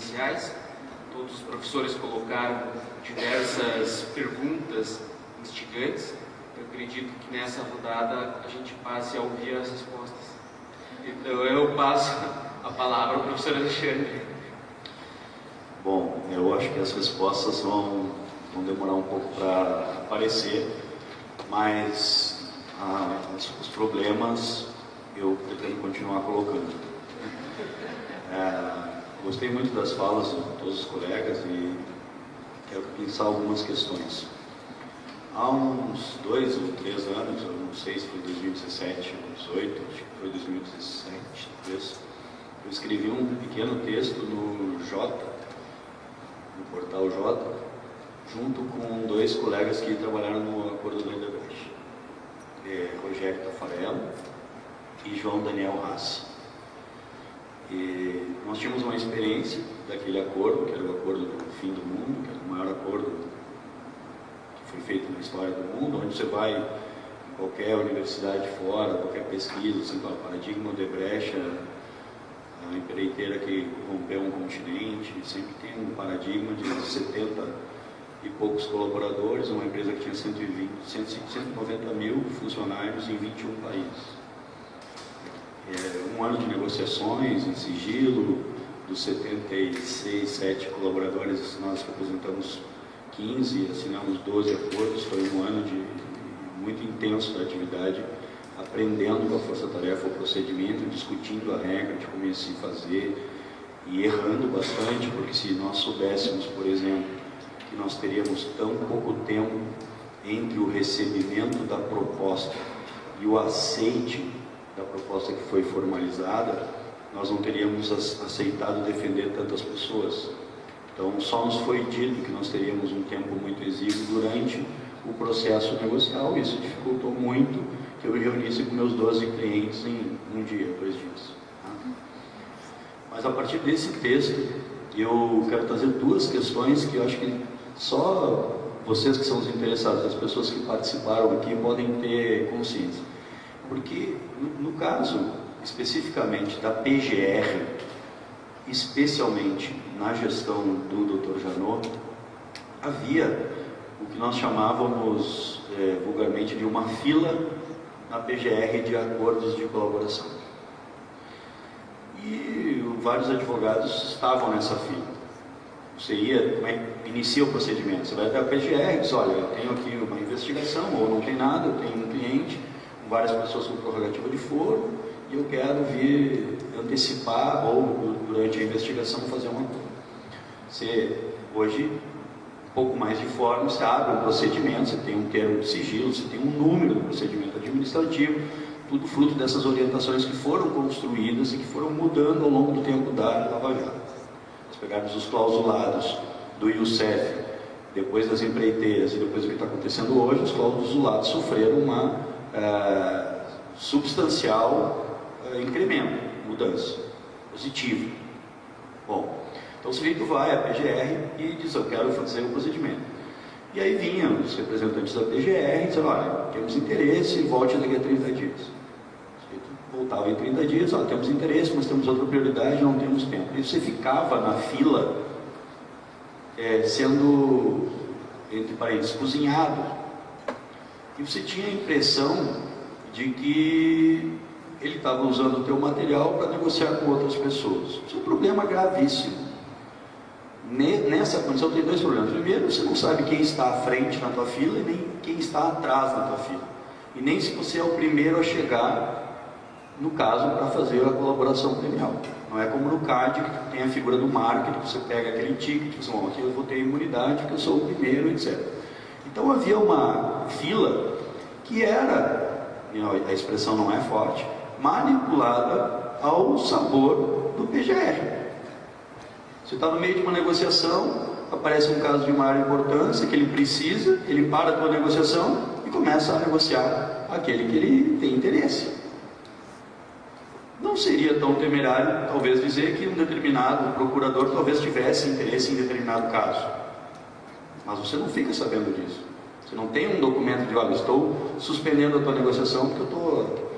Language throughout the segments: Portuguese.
iniciais. Todos os professores colocaram diversas perguntas instigantes. Eu acredito que nessa rodada a gente passe a ouvir as respostas. Então eu passo a palavra ao professor Alexandre. Bom, eu acho que as respostas vão demorar um pouco para aparecer, mas os problemas eu pretendo continuar colocando. Gostei muito das falas de todos os colegas e quero pensar algumas questões. Há uns 2 ou 3 anos, eu não sei se foi 2017 ou 2018, acho que foi 2017, talvez, eu escrevi um pequeno texto no portal J, junto com 2 colegas que trabalharam no acordo da Odebrecht, Rogério Tafarello e João Daniel Rassi. E nós tínhamos uma experiência daquele acordo, que era o acordo do fim do mundo, que era o maior acordo que foi feito na história do mundo, onde você vai em qualquer universidade fora, qualquer pesquisa, você fala paradigma Odebrecht, a empreiteira que rompeu um continente, sempre tem um paradigma de 70 e poucos colaboradores, uma empresa que tinha 190 mil funcionários em 21 países. Um ano de negociações em sigilo, dos 76, 7 colaboradores, nós representamos 15, assinamos 12 acordos, foi um ano muito intenso da atividade, aprendendo com a força-tarefa o procedimento, discutindo a regra de como ia se fazer e errando bastante, porque se nós soubéssemos, por exemplo, que nós teríamos tão pouco tempo entre o recebimento da proposta e o aceite da proposta que foi formalizada, nós não teríamos aceitado defender tantas pessoas. Então, só nos foi dito que nós teríamos um tempo muito exíguo durante o processo negocial. Isso dificultou muito que eu me reunisse com meus 12 clientes em um dia, 2 dias. Mas a partir desse texto, eu quero trazer 2 questões que eu acho que só vocês que são os interessados, as pessoas que participaram aqui, podem ter consciência. Porque, no caso, especificamente da PGR, especialmente na gestão do Dr. Janot, havia o que nós chamávamos vulgarmente de uma fila na PGR de acordos de colaboração. E vários advogados estavam nessa fila. Você inicia o procedimento, você vai até a PGR e diz, olha, eu tenho aqui uma investigação, ou não tem nada, eu tenho um cliente, várias pessoas com prerrogativa de foro, e eu quero vir antecipar ou durante a investigação fazer uma coisa. Você, hoje, um pouco mais de forma, você abre um procedimento, você tem um termo de sigilo, você tem um número do procedimento administrativo, tudo fruto dessas orientações que foram construídas e que foram mudando ao longo do tempo da Lava Jato. Nós pegamos os clausulados do IUCEF, depois das empreiteiras e depois do que está acontecendo hoje, os clausulados sofreram uma substancial incremento, mudança, positivo. Bom, então o sujeito vai à PGR e diz, eu quero fazer o procedimento. E aí vinham os representantes da PGR e diziam, olha, temos interesse, volte daqui a 30 dias. O sujeito voltava em 30 dias, olha, temos interesse, mas temos outra prioridade, não temos tempo. E você ficava na fila sendo, entre parênteses, cozinhado. E você tinha a impressão de que ele estava usando o teu material para negociar com outras pessoas. Isso é um problema gravíssimo. Nessa condição tem 2 problemas. Primeiro, você não sabe quem está à frente na tua fila e nem quem está atrás na tua fila. E nem se você é o primeiro a chegar, no caso, para fazer a colaboração premial. Não é como no CAD, que tem a figura do marketing, que você pega aquele ticket, você diz, aqui eu vou ter imunidade, que eu sou o primeiro, etc. Então havia uma fila que era, a expressão não é forte, manipulada ao sabor do PGR. Você está no meio de uma negociação, aparece um caso de maior importância que ele precisa, ele para a tua negociação e começa a negociar aquele que ele tem interesse. Não seria tão temerário, talvez, dizer que um determinado procurador talvez tivesse interesse em determinado caso. Mas você não fica sabendo disso. Você não tem um documento de, olha, estou suspendendo a tua negociação porque eu estou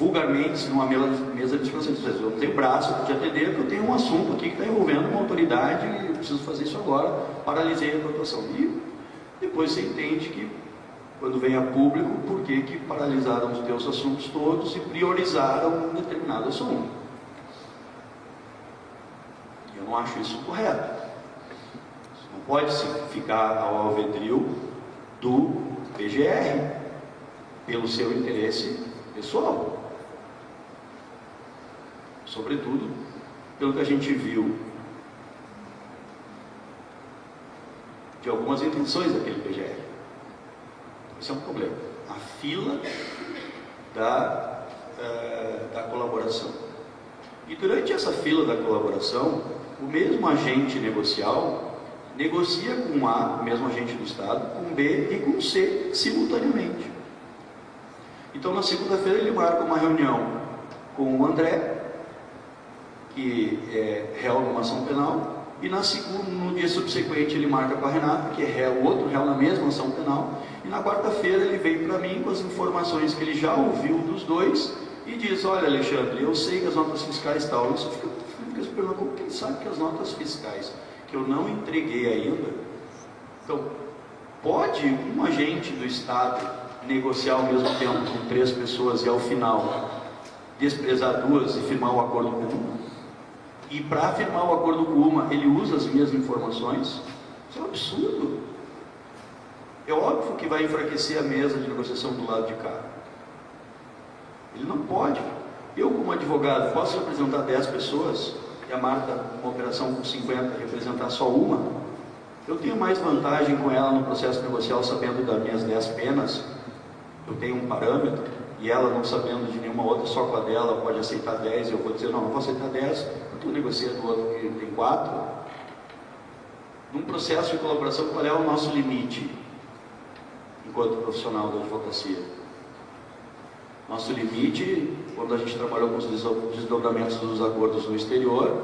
vulgarmente, numa mesa de discussão, eu não tenho braço para te atender, porque eu tenho um assunto aqui que está envolvendo uma autoridade e eu preciso fazer isso agora, paralisei a tua atuação. E depois você entende que, quando vem a público, por que paralisaram os teus assuntos todos e priorizaram um determinado assunto. Eu não acho isso correto. Não pode se ficar ao alvedrio do PGR pelo seu interesse pessoal. Sobretudo pelo que a gente viu de algumas intenções daquele PGR. Esse é um problema. A fila da colaboração. E durante essa fila da colaboração, o mesmo agente negocial negocia com A, o mesmo agente do Estado, com B e com C simultaneamente. Então, na segunda-feira, ele marca uma reunião com o André, que é réu numa ação penal, e no dia subsequente ele marca com a Renata, que é o outro réu na mesma ação penal, e na quarta-feira ele vem para mim com as informações que ele já ouviu dos dois e diz: olha, Alexandre, eu sei que as notas fiscais tal. Eu fico se perguntando como que ele sabe que as notas fiscais que eu não entreguei ainda. Então, pode um agente do Estado negociar ao mesmo tempo com 3 pessoas e ao final desprezar 2 e firmar o acordo com uma? E para firmar o acordo com uma, ele usa as minhas informações? Isso é um absurdo. É óbvio que vai enfraquecer a mesa de negociação do lado de cá. Ele não pode. Eu, como advogado, posso representar 10 pessoas e a Marta, uma operação com 50, representar só uma? Eu tenho mais vantagem com ela no processo negocial, sabendo das minhas 10 penas. Eu tenho um parâmetro, e ela, não sabendo de nenhuma outra, só com a dela pode aceitar 10. Eu vou dizer: não vou aceitar 10, porque eu negociei do outro que tem 4. Num processo de colaboração, qual é o nosso limite enquanto profissional da advocacia? Nosso limite, quando a gente trabalhou com os desdobramentos dos acordos no exterior,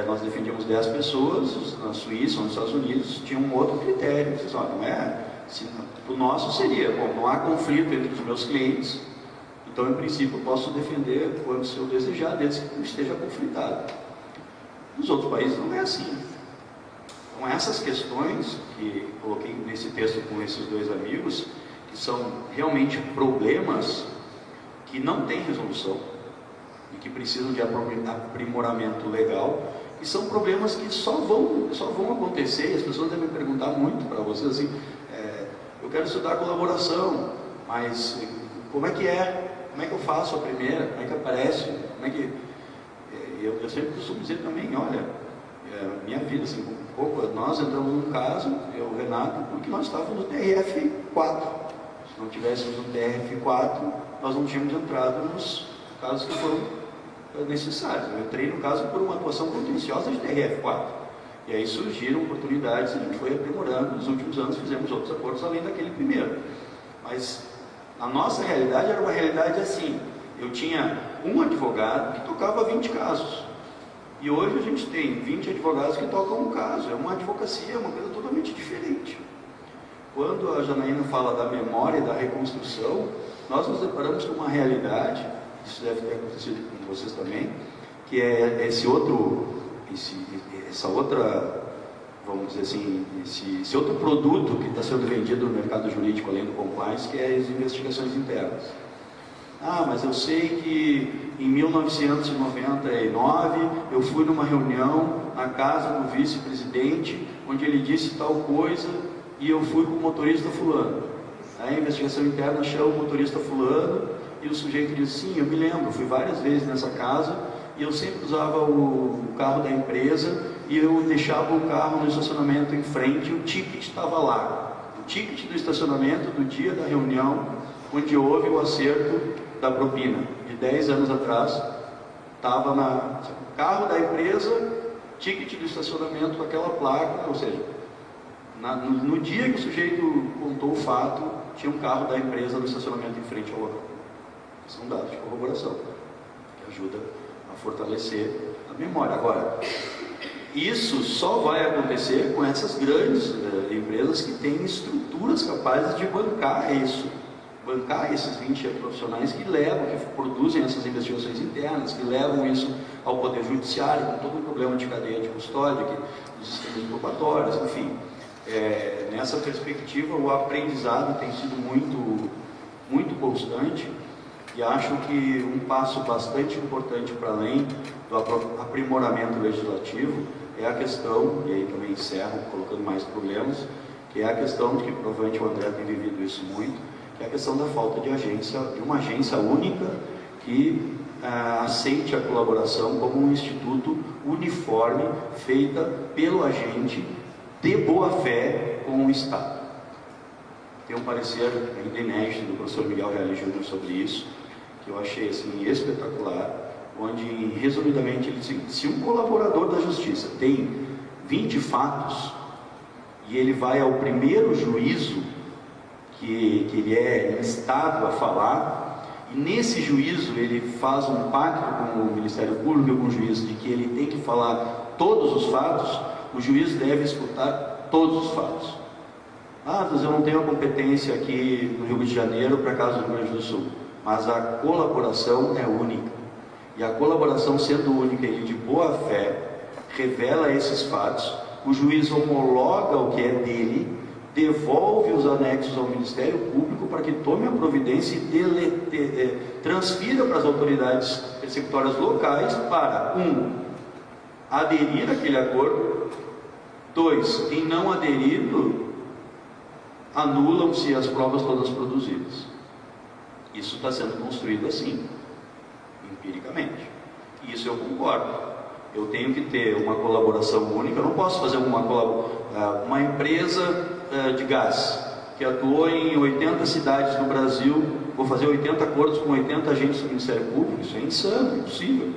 nós defendíamos 10 pessoas. Na Suíça ou nos Estados Unidos tinha um outro critério. Não é, o nosso seria: bom, não há conflito entre os meus clientes, então em princípio eu posso defender quando se eu desejar, desde que não esteja conflitado. Nos outros países não é assim. Então, essas questões que coloquei nesse texto com esses 2 amigos, que são realmente problemas que não têm resolução e que precisam de aprimoramento legal, e são problemas que só vão acontecer. E as pessoas devem perguntar muito para vocês assim: eu quero estudar colaboração, mas como é que é? Como é que eu faço a primeira? Como é que aparece? Como é que... Eu sempre costumo dizer também: olha, minha vida, assim, nós entramos num caso, eu e o Renato, porque nós estávamos no TRF4. Se não tivéssemos no TRF4, nós não tínhamos entrado nos casos que foram necessários. Eu entrei no caso por uma atuação contenciosa de TRF4. E aí surgiram oportunidades e a gente foi aprimorando. Nos últimos anos fizemos outros acordos além daquele primeiro. Mas a nossa realidade era uma realidade assim: eu tinha um advogado que tocava 20 casos. E hoje a gente tem 20 advogados que tocam um caso. É uma advocacia, é uma coisa totalmente diferente. Quando a Janaína fala da memória e da reconstrução, nós nos deparamos com uma realidade, isso deve ter acontecido com vocês também, que é essa outra, vamos dizer assim, esse outro produto que está sendo vendido no mercado jurídico, além do compliance, que é as investigações internas. Ah, mas eu sei que em 1999 eu fui numa reunião na casa do vice-presidente, onde ele disse tal coisa, e eu fui com o motorista fulano. Aí a investigação interna chama o motorista fulano, e o sujeito diz: sim, eu me lembro, fui várias vezes nessa casa, e eu sempre usava o carro da empresa, e eu deixava o carro no estacionamento em frente, e o ticket estava lá. O ticket do estacionamento do dia da reunião, onde houve o acerto da propina, de 10 anos atrás, estava no carro da empresa, ticket do estacionamento com aquela placa, ou seja, no dia que o sujeito contou o fato, tinha um carro da empresa no estacionamento em frente ao local. São dados de corroboração, que ajuda a fortalecer a memória. Agora, isso só vai acontecer com essas grandes empresas que têm estruturas capazes de bancar isso. bancar esses 20 profissionais que levam, que produzem essas investigações internas, que levam isso ao Poder Judiciário, com todo o problema de cadeia de custódia, dos sistemas incubatórios, enfim. Nessa perspectiva, o aprendizado tem sido muito constante, e acho que um passo bastante importante para além do aprimoramento legislativo é a questão, e aí também encerro colocando mais problemas, que é a questão de que provavelmente o André tem vivido isso muito, que é a questão da falta de uma agência única que aceite a colaboração como um instituto uniforme, feita pelo agente de boa fé com o Estado. Tem um parecer ainda inédito do professor Miguel Reale Júnior sobre isso, que eu achei assim, espetacular, onde, resumidamente, ele diz: se um colaborador da Justiça tem 20 fatos e ele vai ao primeiro juízo que ele é instado a falar, e nesse juízo ele faz um pacto com o Ministério Público e com o juiz de que ele tem que falar todos os fatos, o juiz deve escutar todos os fatos. Mas eu não tenho a competência aqui no Rio de Janeiro para caso do Rio Grande do Sul, mas a colaboração é única. E a colaboração sendo única e de boa fé, revela esses fatos, o juiz homologa o que é dele, devolve os anexos ao Ministério Público para que tome a providência e transfira para as autoridades persecutórias locais para, 1, aderir àquele acordo, 2, quem não aderido, anulam-se as provas todas produzidas. Isso está sendo construído assim, empiricamente. Isso eu concordo. Eu tenho que ter uma colaboração única. Eu não posso fazer uma empresa de gás que atuou em 80 cidades no Brasil, vou fazer 80 acordos com 80 agentes do Ministério Público. Isso é insano, impossível.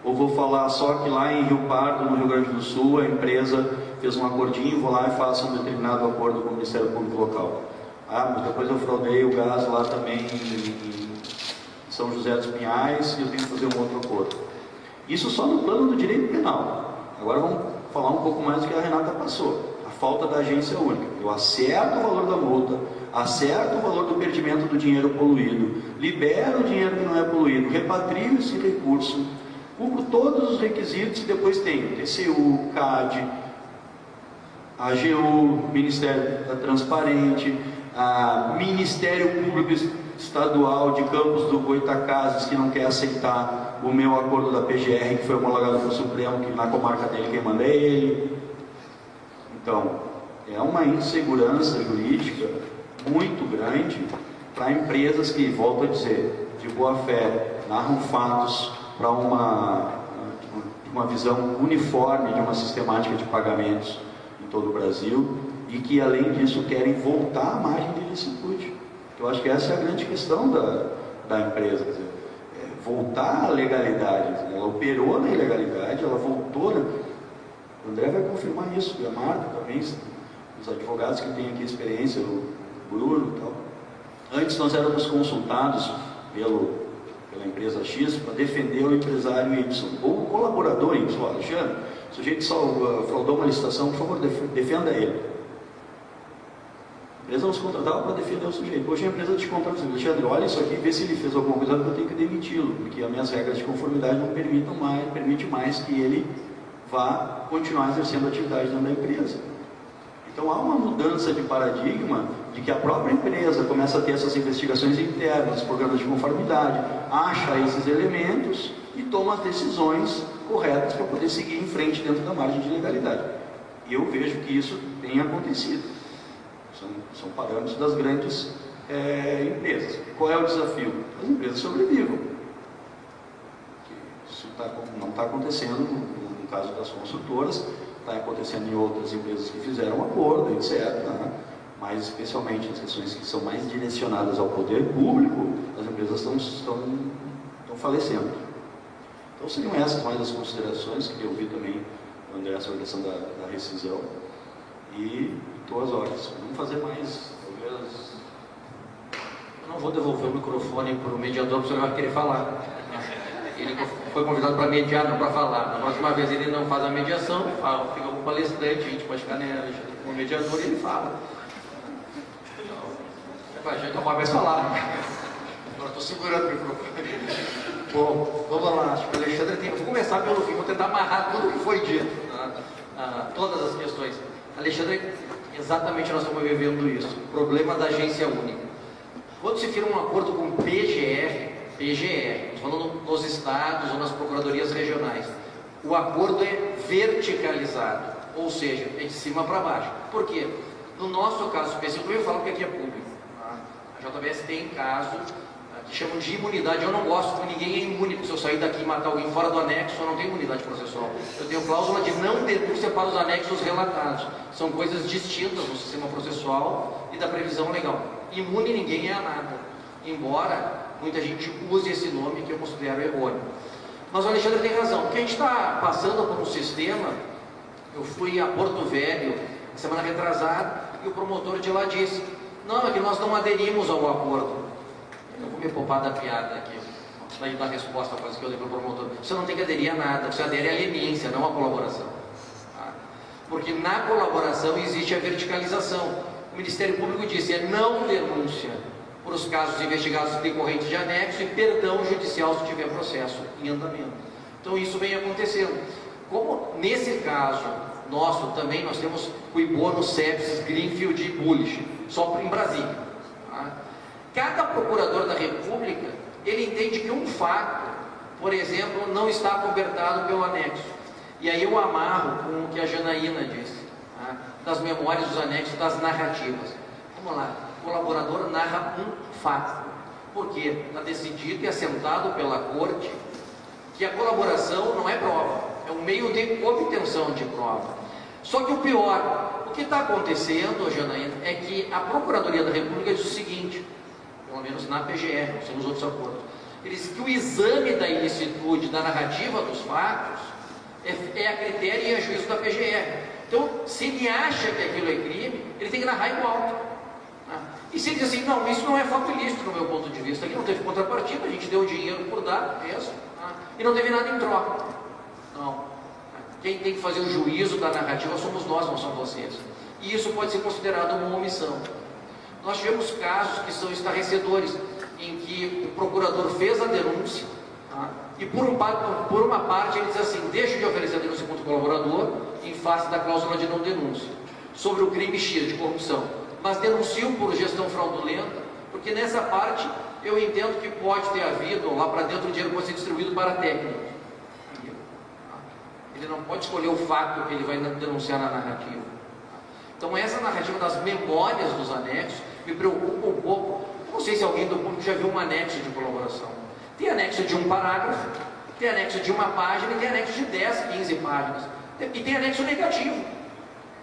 Ou vou falar só que lá em Rio Pardo, no Rio Grande do Sul, a empresa fez um acordinho, vou lá e faço um determinado acordo com o Ministério Público local. Mas depois eu fraudei o gás lá também em São José dos Pinhais e eu tenho que fazer um outro acordo. Isso só no plano do direito penal. Agora vamos falar um pouco mais do que a Renata passou. A falta da agência única. Eu acerto o valor da multa, acerto o valor do perdimento do dinheiro poluído, libero o dinheiro que não é poluído, repatrio esse recurso, cumpro todos os requisitos e depois tenho TCU, CAD, AGU, Ministério da Transparente, Ministério Público Estadual de Campos do Goitacazes, que não quer aceitar o meu acordo da PGR, que foi homologado pelo Supremo, que na comarca dele quem manda é ele. Então, é uma insegurança jurídica muito grande para empresas que, volto a dizer, de boa fé, narram fatos para uma visão uniforme de uma sistemática de pagamentos em todo o Brasil e que, além disso, querem voltar à margem de licitude. Eu acho que essa é a grande questão da empresa, quer dizer, voltar à legalidade. Ela operou na ilegalidade, ela voltou. O André vai confirmar isso, e a Marta também, os advogados que têm aqui experiência, o Bruno e tal. Antes nós éramos consultados pela empresa X para defender o empresário Y, ou o colaborador Y. Alexandre, o sujeito só fraudou uma licitação, por favor, defenda ele. A empresa nos contratava para defender o sujeito. Hoje a empresa te contrata, Alexandre, olha isso aqui, vê se ele fez alguma coisa que eu tenho que demiti-lo, porque as minhas regras de conformidade não permite mais que ele vá continuar exercendo a atividade dentro da empresa. Então há uma mudança de paradigma de que a própria empresa começa a ter essas investigações internas, programas de conformidade, acha esses elementos e toma as decisões corretas para poder seguir em frente dentro da margem de legalidade. E eu vejo que isso tem acontecido. São parâmetros das grandes empresas. Qual é o desafio? As empresas sobrevivam. Isso não está acontecendo no caso das construtoras, está acontecendo em outras empresas que fizeram um acordo, etc. Né? Mas especialmente as questões que são mais direcionadas ao poder público, as empresas estão falecendo. Então seriam essas mais as considerações que eu vi também, André, sobre a questão da rescisão. E estou às horas. Vamos fazer mais, talvez. Eu não vou devolver o microfone para o mediador, porque o senhor vai querer falar. Ele foi convidado para mediar, não para falar. Na próxima vez ele não faz a mediação, fica com o palestrante, a gente pode ficar com o mediador e ele fala. Já que uma vez falar. Agora estou segurando o microfone. Bom, vamos lá. Acho que o Alexandre tem. Vou começar pelo fim, vou tentar amarrar tudo o que foi dito, todas as questões. Alexandre, exatamente nós estamos vivendo isso. O problema da agência única. Quando se firma um acordo com PGR, falando nos estados ou nas procuradorias regionais, o acordo é verticalizado, ou seja, é de cima para baixo. Por quê? No nosso caso específico, eu falo que aqui é público. A JBS tem caso que chamam de imunidade. Eu não gosto que ninguém é imune, porque se eu sair daqui e matar alguém fora do anexo, eu não tenho imunidade processual. Eu tenho cláusula de não denúncia para os anexos relatados. São coisas distintas no sistema processual e da previsão legal. Imune ninguém é a nada, embora muita gente use esse nome que eu considero errôneo. Mas o Alexandre tem razão, porque a gente está passando por um sistema. Eu fui a Porto Velho semana retrasada e o promotor de lá disse: não, é que nós não aderimos ao acordo. Eu vou me poupar da piada aqui, daí da resposta quase que eu dei para o promotor. Você não tem que aderir a nada, você adere à leniência, não à colaboração. Porque na colaboração existe a verticalização. O Ministério Público disse: é não denúncia por os casos investigados decorrentes de anexo e perdão judicial se tiver processo em andamento. Então isso vem acontecendo. Como nesse caso nosso também nós temos Cuibono, Sepsis, Greenfield e Bullish, só em Brasília. Cada procurador da República, ele entende que um fato, por exemplo, não está cobertado pelo anexo. E aí eu amarro com o que a Janaína disse, das memórias dos anexos, das narrativas. Vamos lá, o colaborador narra um fato, porque está decidido e assentado pela corte que a colaboração não é prova, é um meio de obtenção de prova. Só que o pior, o que está acontecendo, Janaína, é que a Procuradoria da República diz o seguinte, pelo menos na PGR, não sei nos outros acordos, ele diz que o exame da ilicitude, da narrativa dos fatos, é a critério e a juízo da PGR. Então, se ele acha que aquilo é crime, ele tem que narrar igual. E se ele diz assim: não, isso não é fato ilícito no meu ponto de vista, aqui não teve contrapartida, a gente deu dinheiro por dar, mesmo, e não teve nada em troca. Não. Quem tem que fazer o juízo da narrativa somos nós, não são vocês. E isso pode ser considerado uma omissão. Nós tivemos casos que são estarrecedores, em que o procurador fez a denúncia, e por uma parte ele diz assim: deixa de oferecer a denúncia contra o colaborador em face da cláusula de não denúncia sobre o crime X de corrupção, mas denuncio por gestão fraudulenta, porque nessa parte eu entendo que pode ter havido lá para dentro o dinheiro pode ser distribuído para técnicos. Ele não pode escolher o fato que ele vai denunciar na narrativa. Então essa narrativa das memórias dos anexos me preocupa um pouco. Não sei se alguém do público já viu um anexo de colaboração. Tem anexo de um parágrafo, tem anexo de uma página e tem anexo de 10, 15 páginas. E tem anexo negativo,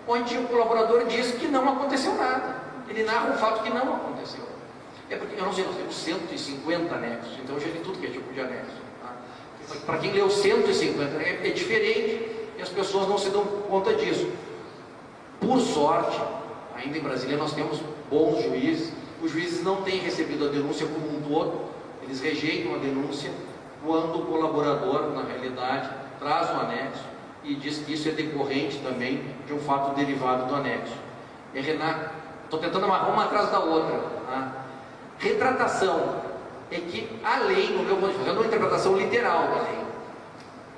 onde o colaborador diz que não aconteceu nada. Ele narra um fato que não aconteceu. É porque, eu não sei, nós temos 150 anexos, então eu já li tudo que é tipo de anexo. Para quem leu 150, é diferente e as pessoas não se dão conta disso. Por sorte, ainda em Brasília nós temos bons juízes. Os juízes não têm recebido a denúncia como um todo, eles rejeitam a denúncia quando o colaborador, na realidade, traz um anexo e diz que isso é decorrente também de um fato derivado do anexo. Renato, estou tentando amarrar uma atrás da outra. Retratação é que a lei, no meu ponto de vista, é uma interpretação literal da lei.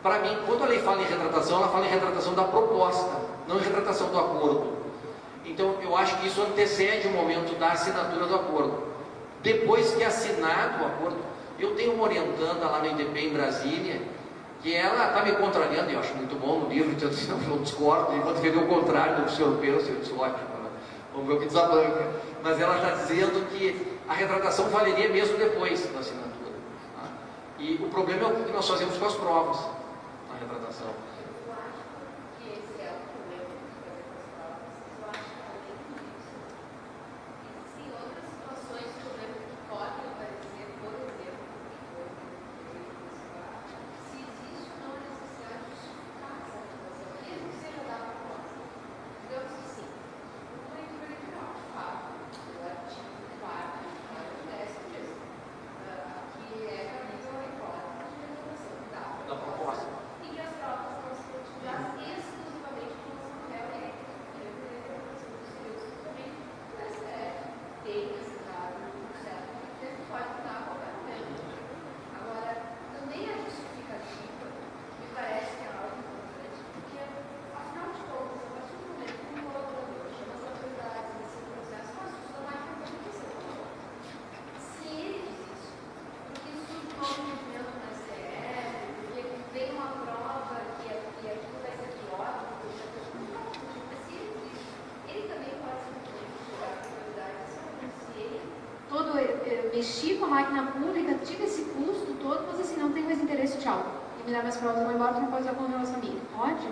Para mim, quando a lei fala em retratação, ela fala em retratação da proposta, não em retratação do acordo. Então, eu acho que isso antecede o momento da assinatura do acordo. Depois que é assinado o acordo, eu tenho uma orientanda lá no IDP em Brasília, que ela está me contrariando, e eu acho muito bom no livro, então eu discordo, enquanto vê o contrário do senhor Pedro, eu disse, ótimo, vamos ver o que desabanca. Mas ela está dizendo que a retratação valeria mesmo depois da assinatura. E o problema é o que nós fazemos com as provas na retratação. mexi com a máquina pública, tive esse custo todo, mas assim, não tenho mais interesse, tchau. E me dá minhas provas, eu vou embora, tu não pode usar com relação a mim. Pode?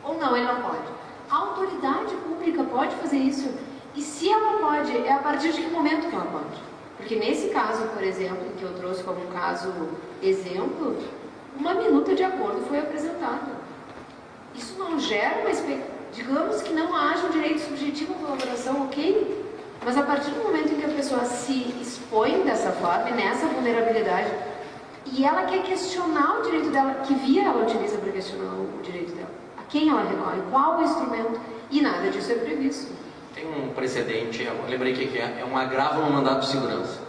Ou não, ele não pode. A autoridade pública pode fazer isso. E se ela pode, é a partir de que momento que ela pode? Porque nesse caso, por exemplo, que eu trouxe como um caso exemplo, uma minuta de acordo foi apresentada. Isso não gera uma expectativa, digamos que não haja um direito subjetivo à colaboração, ok? Mas a partir do momento em que a pessoa se expõe dessa forma, nessa vulnerabilidade, e ela quer questionar o direito dela, que via ela utiliza para questionar o direito dela, a quem ela recorre, qual o instrumento, e nada disso é previsto. Tem um precedente, eu lembrei que é um agravo no mandado de segurança,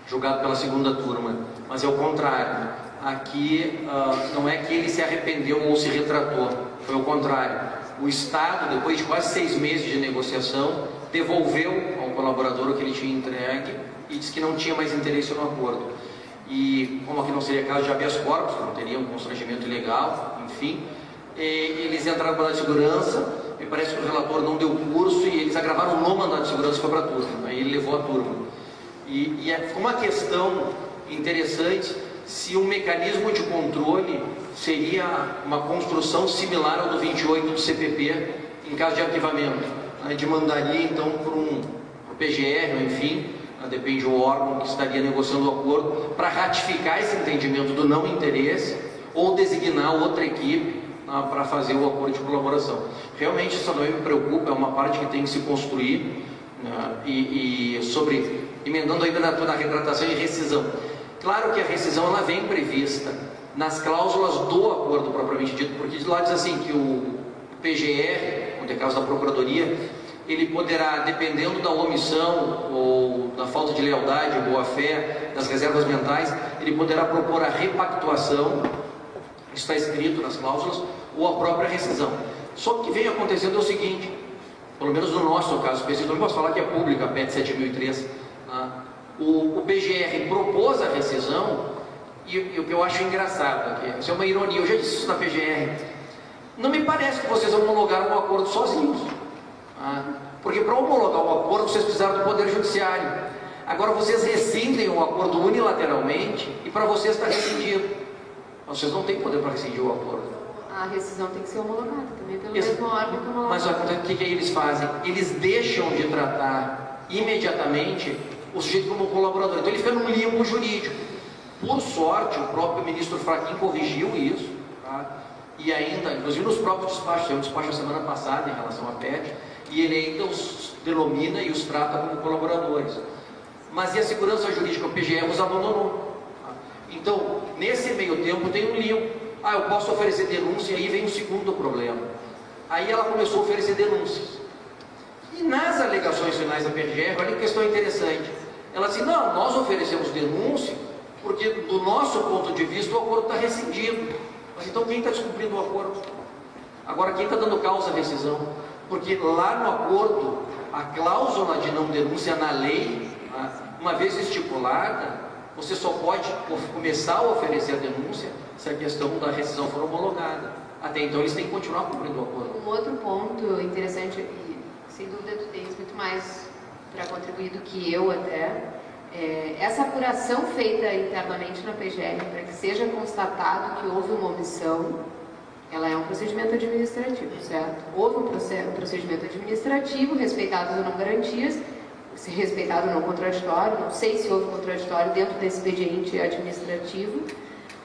julgado pela segunda turma, mas é o contrário. Aqui não é que ele se arrependeu ou se retratou, foi o contrário. O Estado, depois de quase 6 meses de negociação, devolveu ao colaborador o que ele tinha entregue e disse que não tinha mais interesse no acordo. E como aqui não seria caso de habeas corpus, não teria um constrangimento ilegal, enfim, eles entraram no mandado de segurança, me parece que o relator não deu curso e eles agravaram no mandado de segurança e foi para a turma, aí ele levou a turma. E ficou uma questão interessante se o mecanismo de controle seria uma construção similar ao do 28 do CPP em caso de arquivamento. A gente mandaria então para o PGR, ou enfim, depende do órgão que estaria negociando o acordo, para ratificar esse entendimento do não interesse ou designar outra equipe para fazer o acordo de colaboração. Realmente isso também me preocupa, é uma parte que tem que se construir, né? E sobre, emendando ainda na retratação e rescisão. Claro que a rescisão ela vem prevista nas cláusulas do acordo propriamente dito, porque de lá diz assim que o PGR, no caso da Procuradoria, ele poderá, dependendo da omissão ou da falta de lealdade, boa-fé, das reservas mentais, ele poderá propor a repactuação, isso está escrito nas cláusulas, ou a própria rescisão. Só que o que vem acontecendo é o seguinte, pelo menos no nosso caso específico, não posso falar que é pública, a PET 7003, o PGR propôs a rescisão, e o que eu acho engraçado, que isso é uma ironia, eu já disse isso na PGR, não me parece que vocês homologaram o acordo sozinhos, porque para homologar o acordo vocês precisaram do Poder Judiciário, agora vocês rescindem o acordo unilateralmente, e para vocês está rescindido, vocês não têm poder para rescindir o acordo. A rescisão tem que ser homologada também pelo mesmo órgão que homologado. Mas o que eles fazem? Eles deixam de tratar imediatamente o sujeito como colaborador, então ele fica num limbo jurídico. Por sorte, o próprio ministro Fachin corrigiu isso, e ainda, inclusive nos próprios despachos, teve um despacho a semana passada em relação à PET, e ele ainda os denomina e os trata como colaboradores. Mas e a segurança jurídica? O PGE os abandonou. Então, nesse meio tempo tem um limbo. Eu posso oferecer denúncia, e aí vem o segundo problema. Aí ela começou a oferecer denúncias. E nas alegações finais da PGR, olha que questão interessante. Ela disse, não, nós oferecemos denúncia, porque do nosso ponto de vista o acordo está rescindido. Mas então quem está descumprindo o acordo? Agora quem está dando causa à rescisão? Porque lá no acordo, a cláusula de não denúncia na lei, uma vez estipulada, você só pode começar a oferecer a denúncia se a questão da rescisão for homologada. Até então eles têm que continuar cumprindo o acordo. Um outro ponto interessante, e sem dúvida tu tens muito mais para contribuir do que eu até, essa apuração feita internamente na PGR para que seja constatado que houve uma omissão, ela é um procedimento administrativo, certo? Houve um procedimento administrativo, respeitadas ou não garantias, se respeitado ou não contraditório, não sei se houve contraditório dentro desse expediente administrativo,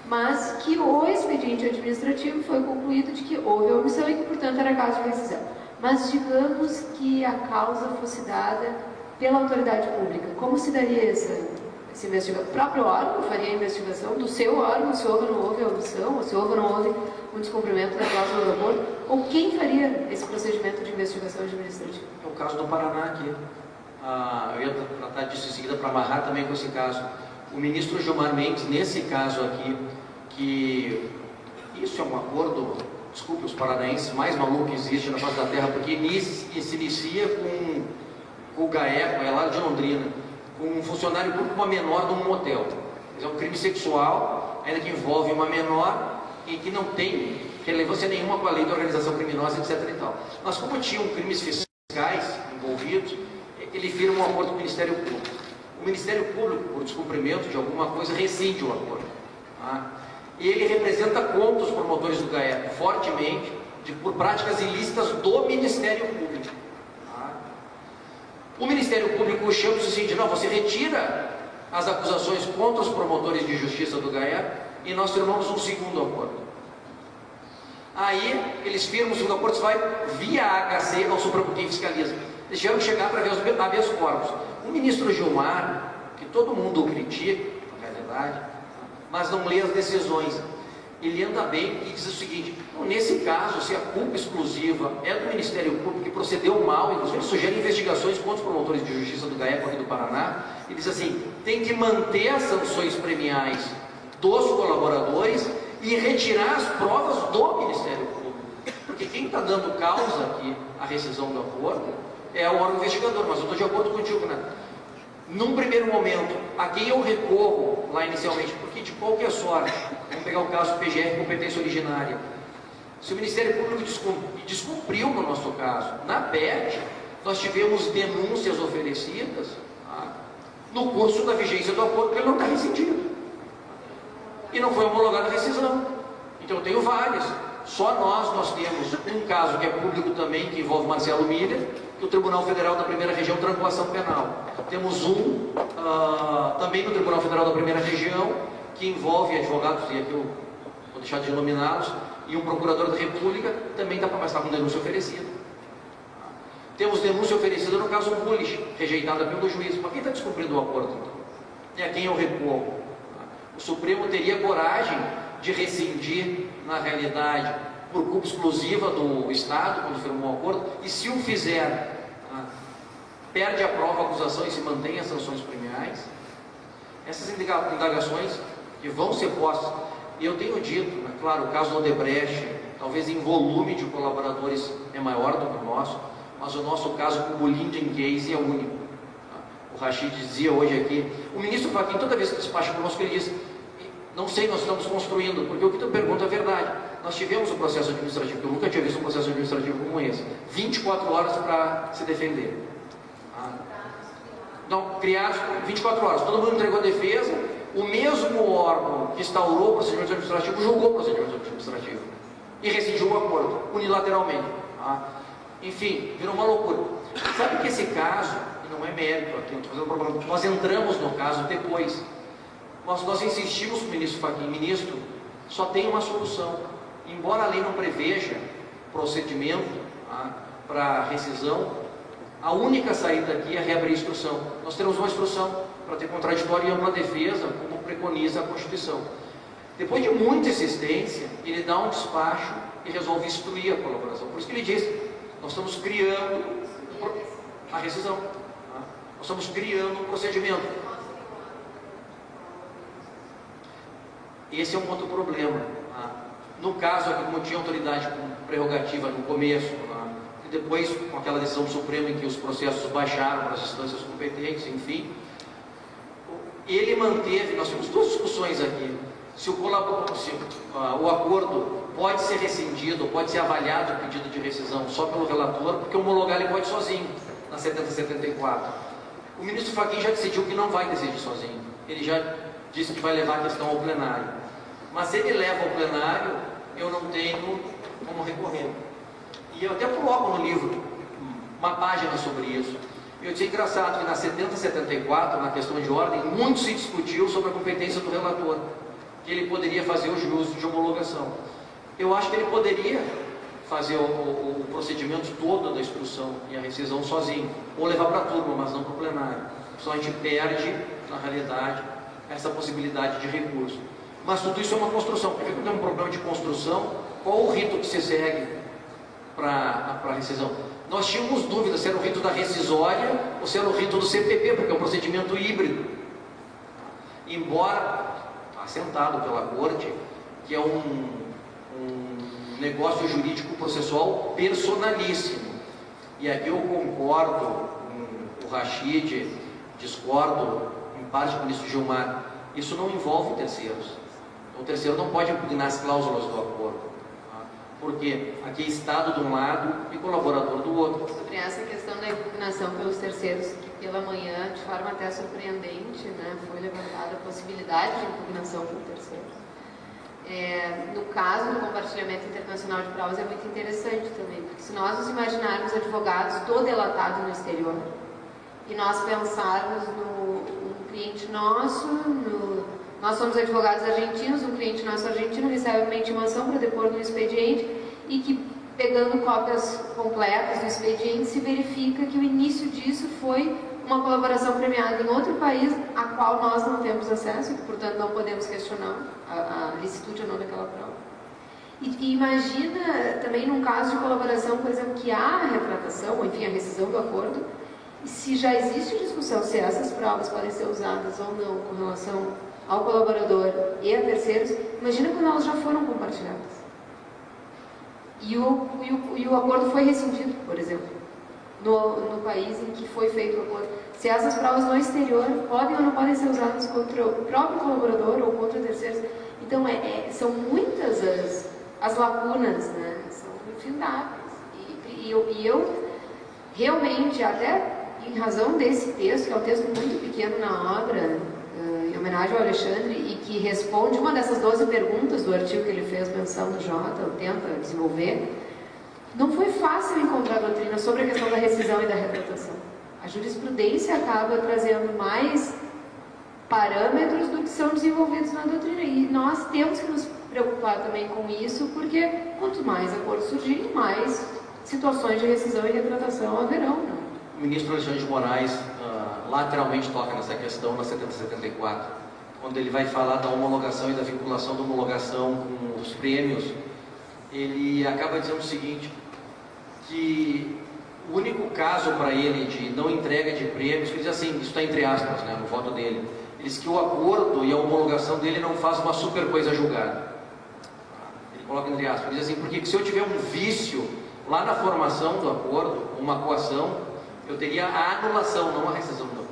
mas que o expediente administrativo foi concluído de que houve a omissão e que, portanto, era caso de rescisão. Mas digamos que a causa fosse dada pela autoridade pública, como se daria essa investigação? O próprio órgão faria a investigação do seu órgão, se houve ou não houve a omissão, ou se houve ou não houve um descumprimento da cláusula do acordo, ou quem faria esse procedimento de investigação administrativa? É o caso do Paraná aqui. Eu ia tratar disso em seguida para amarrar também com esse caso. O ministro Gilmar Mendes, nesse caso aqui, que isso é um acordo, desculpe os paranaenses, mais maluco que existe na face da terra, porque se inicia com o GAECO, é lá de Londrina, com um funcionário público, uma menor de um motel. É um crime sexual, ainda que envolve uma menor e que não tem relevância nenhuma com a lei da organização criminosa, etc. e tal. Mas como tinham crimes fiscais envolvidos, ele firma um acordo com o Ministério Público. O o Ministério Público, por descumprimento de alguma coisa, rescinde o acordo. Tá? E ele representa contra os promotores do GAECO, fortemente, por práticas ilícitas do Ministério Público. Tá? O Ministério Público chama o seguinte: não, você retira as acusações contra os promotores de justiça do GAECO e nós firmamos um segundo acordo. Aí eles firmam o segundo acordo, vai via HC ao Supremo quem fiscaliza. Eles tiveram que chegar para ver os habeas corpus. O ministro Gilmar, que todo mundo o critica, na realidade, mas não lê as decisões, ele anda bem e diz o seguinte: nesse caso, se a culpa exclusiva é do Ministério Público que procedeu mal, inclusive ele sugere investigações contra os promotores de justiça do GAECO aqui do Paraná, ele diz assim: tem que manter as sanções premiais dos colaboradores e retirar as provas do Ministério Público, porque quem está dando causa aqui à rescisão do acordo é o órgão investigador. Mas eu estou de acordo contigo, né? Num primeiro momento, a quem eu recorro lá inicialmente, porque de qualquer sorte, vamos pegar o caso do PGR, competência originária, se o Ministério Público descumpriu no nosso caso, na PET, nós tivemos denúncias oferecidas, tá, no curso da vigência do acordo, que ele não está rescindido e não foi homologada a rescisão. Então eu tenho várias. Só nós temos um caso que é público também, que envolve Marcelo Miller, que o Tribunal Federal da Primeira Região trancou a ação penal. Temos um também no Tribunal Federal da Primeira Região, que envolve advogados, e aqui eu vou deixar de denominá-los, e um procurador da República, também está com denúncia oferecida. Temos denúncia oferecida no caso Bullish, rejeitada pelo juiz. Mas quem está descumprindo o acordo, então? E a quem eu recorro? O Supremo teria coragem de rescindir, na realidade, por culpa exclusiva do Estado, quando firmou o acordo, e se o fizer, perde a prova, a acusação e se mantém as sanções premiais. Essas indagações que vão ser postas, e eu tenho dito, claro, o caso do Odebrecht, talvez em volume de colaboradores é maior do que o nosso, mas o nosso caso com o Linden Case é único. O Rachid dizia hoje aqui, o ministro Fachin, toda vez que despacha conosco, ele diz: não sei, nós estamos construindo, porque o que tu pergunta é verdade. Nós tivemos um processo administrativo, eu nunca tinha visto um processo administrativo como esse, 24 horas para se defender. Então, criados 24 horas, todo mundo entregou a defesa, o mesmo órgão que instaurou o procedimento administrativo julgou o procedimento administrativo e rescindiu o acordo, unilateralmente. Enfim, virou uma loucura. Sabe que esse caso, e não é mérito aqui, não estou fazendo problema, nós entramos no caso depois. Nós insistimos com o ministro Fachin: ministro, só tem uma solução. Embora a lei não preveja procedimento para rescisão, a única saída aqui é reabrir a instrução. Nós temos uma instrução para ter contraditório e ampla defesa, como preconiza a Constituição. Depois de muita insistência, ele dá um despacho e resolve instruir a colaboração. Por isso que ele diz: nós estamos criando a rescisão, nós estamos criando um procedimento. Esse é um outro problema. No caso aqui, como tinha autoridade com prerrogativa no começo, e depois com aquela decisão do Supremo em que os processos baixaram para as instâncias competentes, enfim, ele manteve, nós tivemos duas discussões aqui, se o acordo pode ser rescindido, pode ser avaliado o pedido de rescisão só pelo relator, porque homologar ele pode sozinho, na 7074. O ministro Fachin já decidiu que não vai decidir sozinho, ele já disse que vai levar a questão ao plenário. Mas se ele leva ao plenário, eu não tenho como recorrer. E eu até coloco no livro uma página sobre isso. Eu disse: engraçado que na 7074, na questão de ordem, muito se discutiu sobre a competência do relator, que ele poderia fazer o juízo de homologação. Eu acho que ele poderia fazer o procedimento todo da instrução e a rescisão sozinho, ou levar para a turma, mas não para o plenário. Senão a gente perde, na realidade, essa possibilidade de recurso. Mas tudo isso é uma construção. Porque quando tem um problema de construção, qual o rito que se segue para a rescisão? Nós tínhamos dúvidas se era o rito da rescisória ou se era o rito do CPP, porque é um procedimento híbrido. Embora assentado pela Corte, que é um negócio jurídico processual personalíssimo. E aqui eu concordo com o Rachid, discordo em parte com o ministro Gilmar. Isso não envolve terceiros. O terceiro não pode impugnar as cláusulas do acordo, porque aqui é Estado de um lado e colaborador do outro. Sobre essa questão da impugnação pelos terceiros, pela manhã, de forma até surpreendente, né, foi levantada a possibilidade de impugnação por terceiros. No caso do compartilhamento internacional de provas é muito interessante também, porque se nós nos imaginarmos advogados do delatado no exterior e nós pensarmos no cliente nosso, nós somos advogados argentinos, um cliente nosso argentino recebe uma intimação para depor no expediente e que, pegando cópias completas do expediente, se verifica que o início disso foi uma colaboração premiada em outro país a qual nós não temos acesso e que, portanto, não podemos questionar a licitude ou não daquela prova. E imagina também num caso de colaboração, por exemplo, que há a retratação, ou enfim, a rescisão do acordo, e se já existe discussão se essas provas podem ser usadas ou não com relação ao colaborador e a terceiros, imagina quando elas já foram compartilhadas. E o acordo foi rescindido, por exemplo, no país em que foi feito o acordo. Se essas provas no exterior podem ou não podem ser usadas contra o próprio colaborador ou contra terceiros. Então, são muitas as lacunas, né? São infindáveis. E eu realmente, até em razão desse texto, que é um texto muito pequeno na obra, em homenagem ao Alexandre, e que responde uma dessas 12 perguntas do artigo que ele fez menção do Jota, ou tenta desenvolver, não foi fácil encontrar doutrina sobre a questão da rescisão e da retratação. A jurisprudência acaba trazendo mais parâmetros do que são desenvolvidos na doutrina. E nós temos que nos preocupar também com isso, porque quanto mais acordos surgirem, mais situações de rescisão e retratação haverão. Né? O ministro Alexandre de Moraes lateralmente toca nessa questão na 7074, quando ele vai falar da homologação e da vinculação da homologação com os prêmios. Ele acaba dizendo o seguinte, que o único caso para ele de não entrega de prêmios, ele diz assim, isso está entre aspas, né, no voto dele, ele diz que o acordo e a homologação dele não faz uma super coisa julgada. Ele coloca entre aspas, ele diz assim, porque se eu tiver um vício lá na formação do acordo, uma coação, eu teria a anulação, não a rescisão do acordo.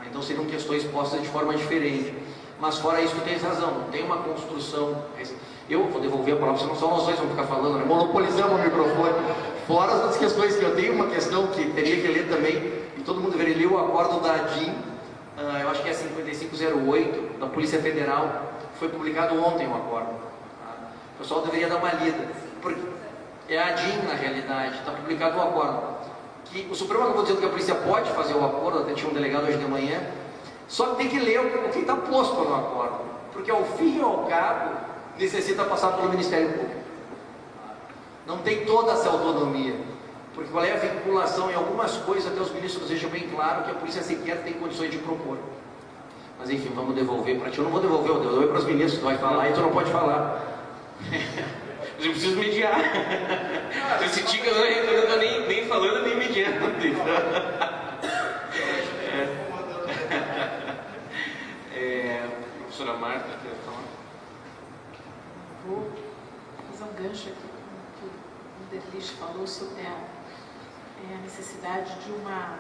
Então seriam questões postas de forma diferente. Mas fora isso, tu tens razão, não tem uma construção. Eu vou devolver a palavra, senão só nós dois vamos ficar falando, né? Monopolizamos o microfone. Fora as outras questões que eu tenho, uma questão que teria que ler também, e todo mundo deveria ler o acordo da ADIM, eu acho que é 5508, da Polícia Federal, foi publicado ontem o acordo. Tá? O pessoal deveria dar uma lida, porque é a ADIM na realidade, está publicado o acordo. Que o Supremo acabou dizendo que a polícia pode fazer o acordo, até tinha um delegado hoje de manhã, só que tem que ler o que está posto no acordo, porque ao fim e ao cabo necessita passar pelo Ministério Público. Não tem toda essa autonomia, porque qual é a vinculação em algumas coisas, até os ministros deixam bem claro que a polícia sequer tem condições de propor. Mas enfim, vamos devolver para ti. Eu não vou devolver, eu devolver para os ministros, tu vai falar e tu não pode falar. Mas eu preciso mediar. Eu senti que eu não estou nem falando nem mediando. Professora Marta, quer falar? Vou fazer um gancho aqui com o que o Derlich falou sobre a necessidade de uma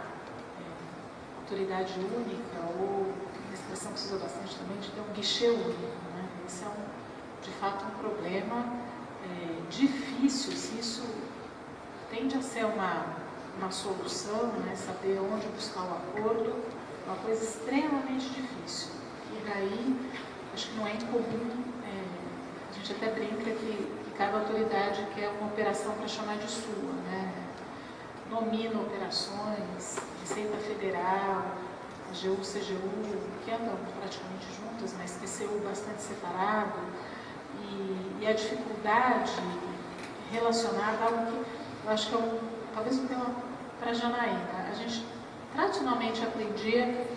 autoridade única, ou a expressão que se usa bastante também, de ter um guichê único. Né? Esse é, de fato, um problema difícil. Se isso tende a ser uma solução, né? Saber onde buscar o acordo, é uma coisa extremamente difícil. E daí, acho que não é incomum, a gente até brinca que cada autoridade quer uma operação para chamar de sua, né? Nomina operações, Receita Federal, a AGU, CGU, que andam praticamente juntas, mas TCU bastante separado, e a dificuldade relacionada a algo que eu acho que talvez um tema para a Janaína. A gente tradicionalmente aprendia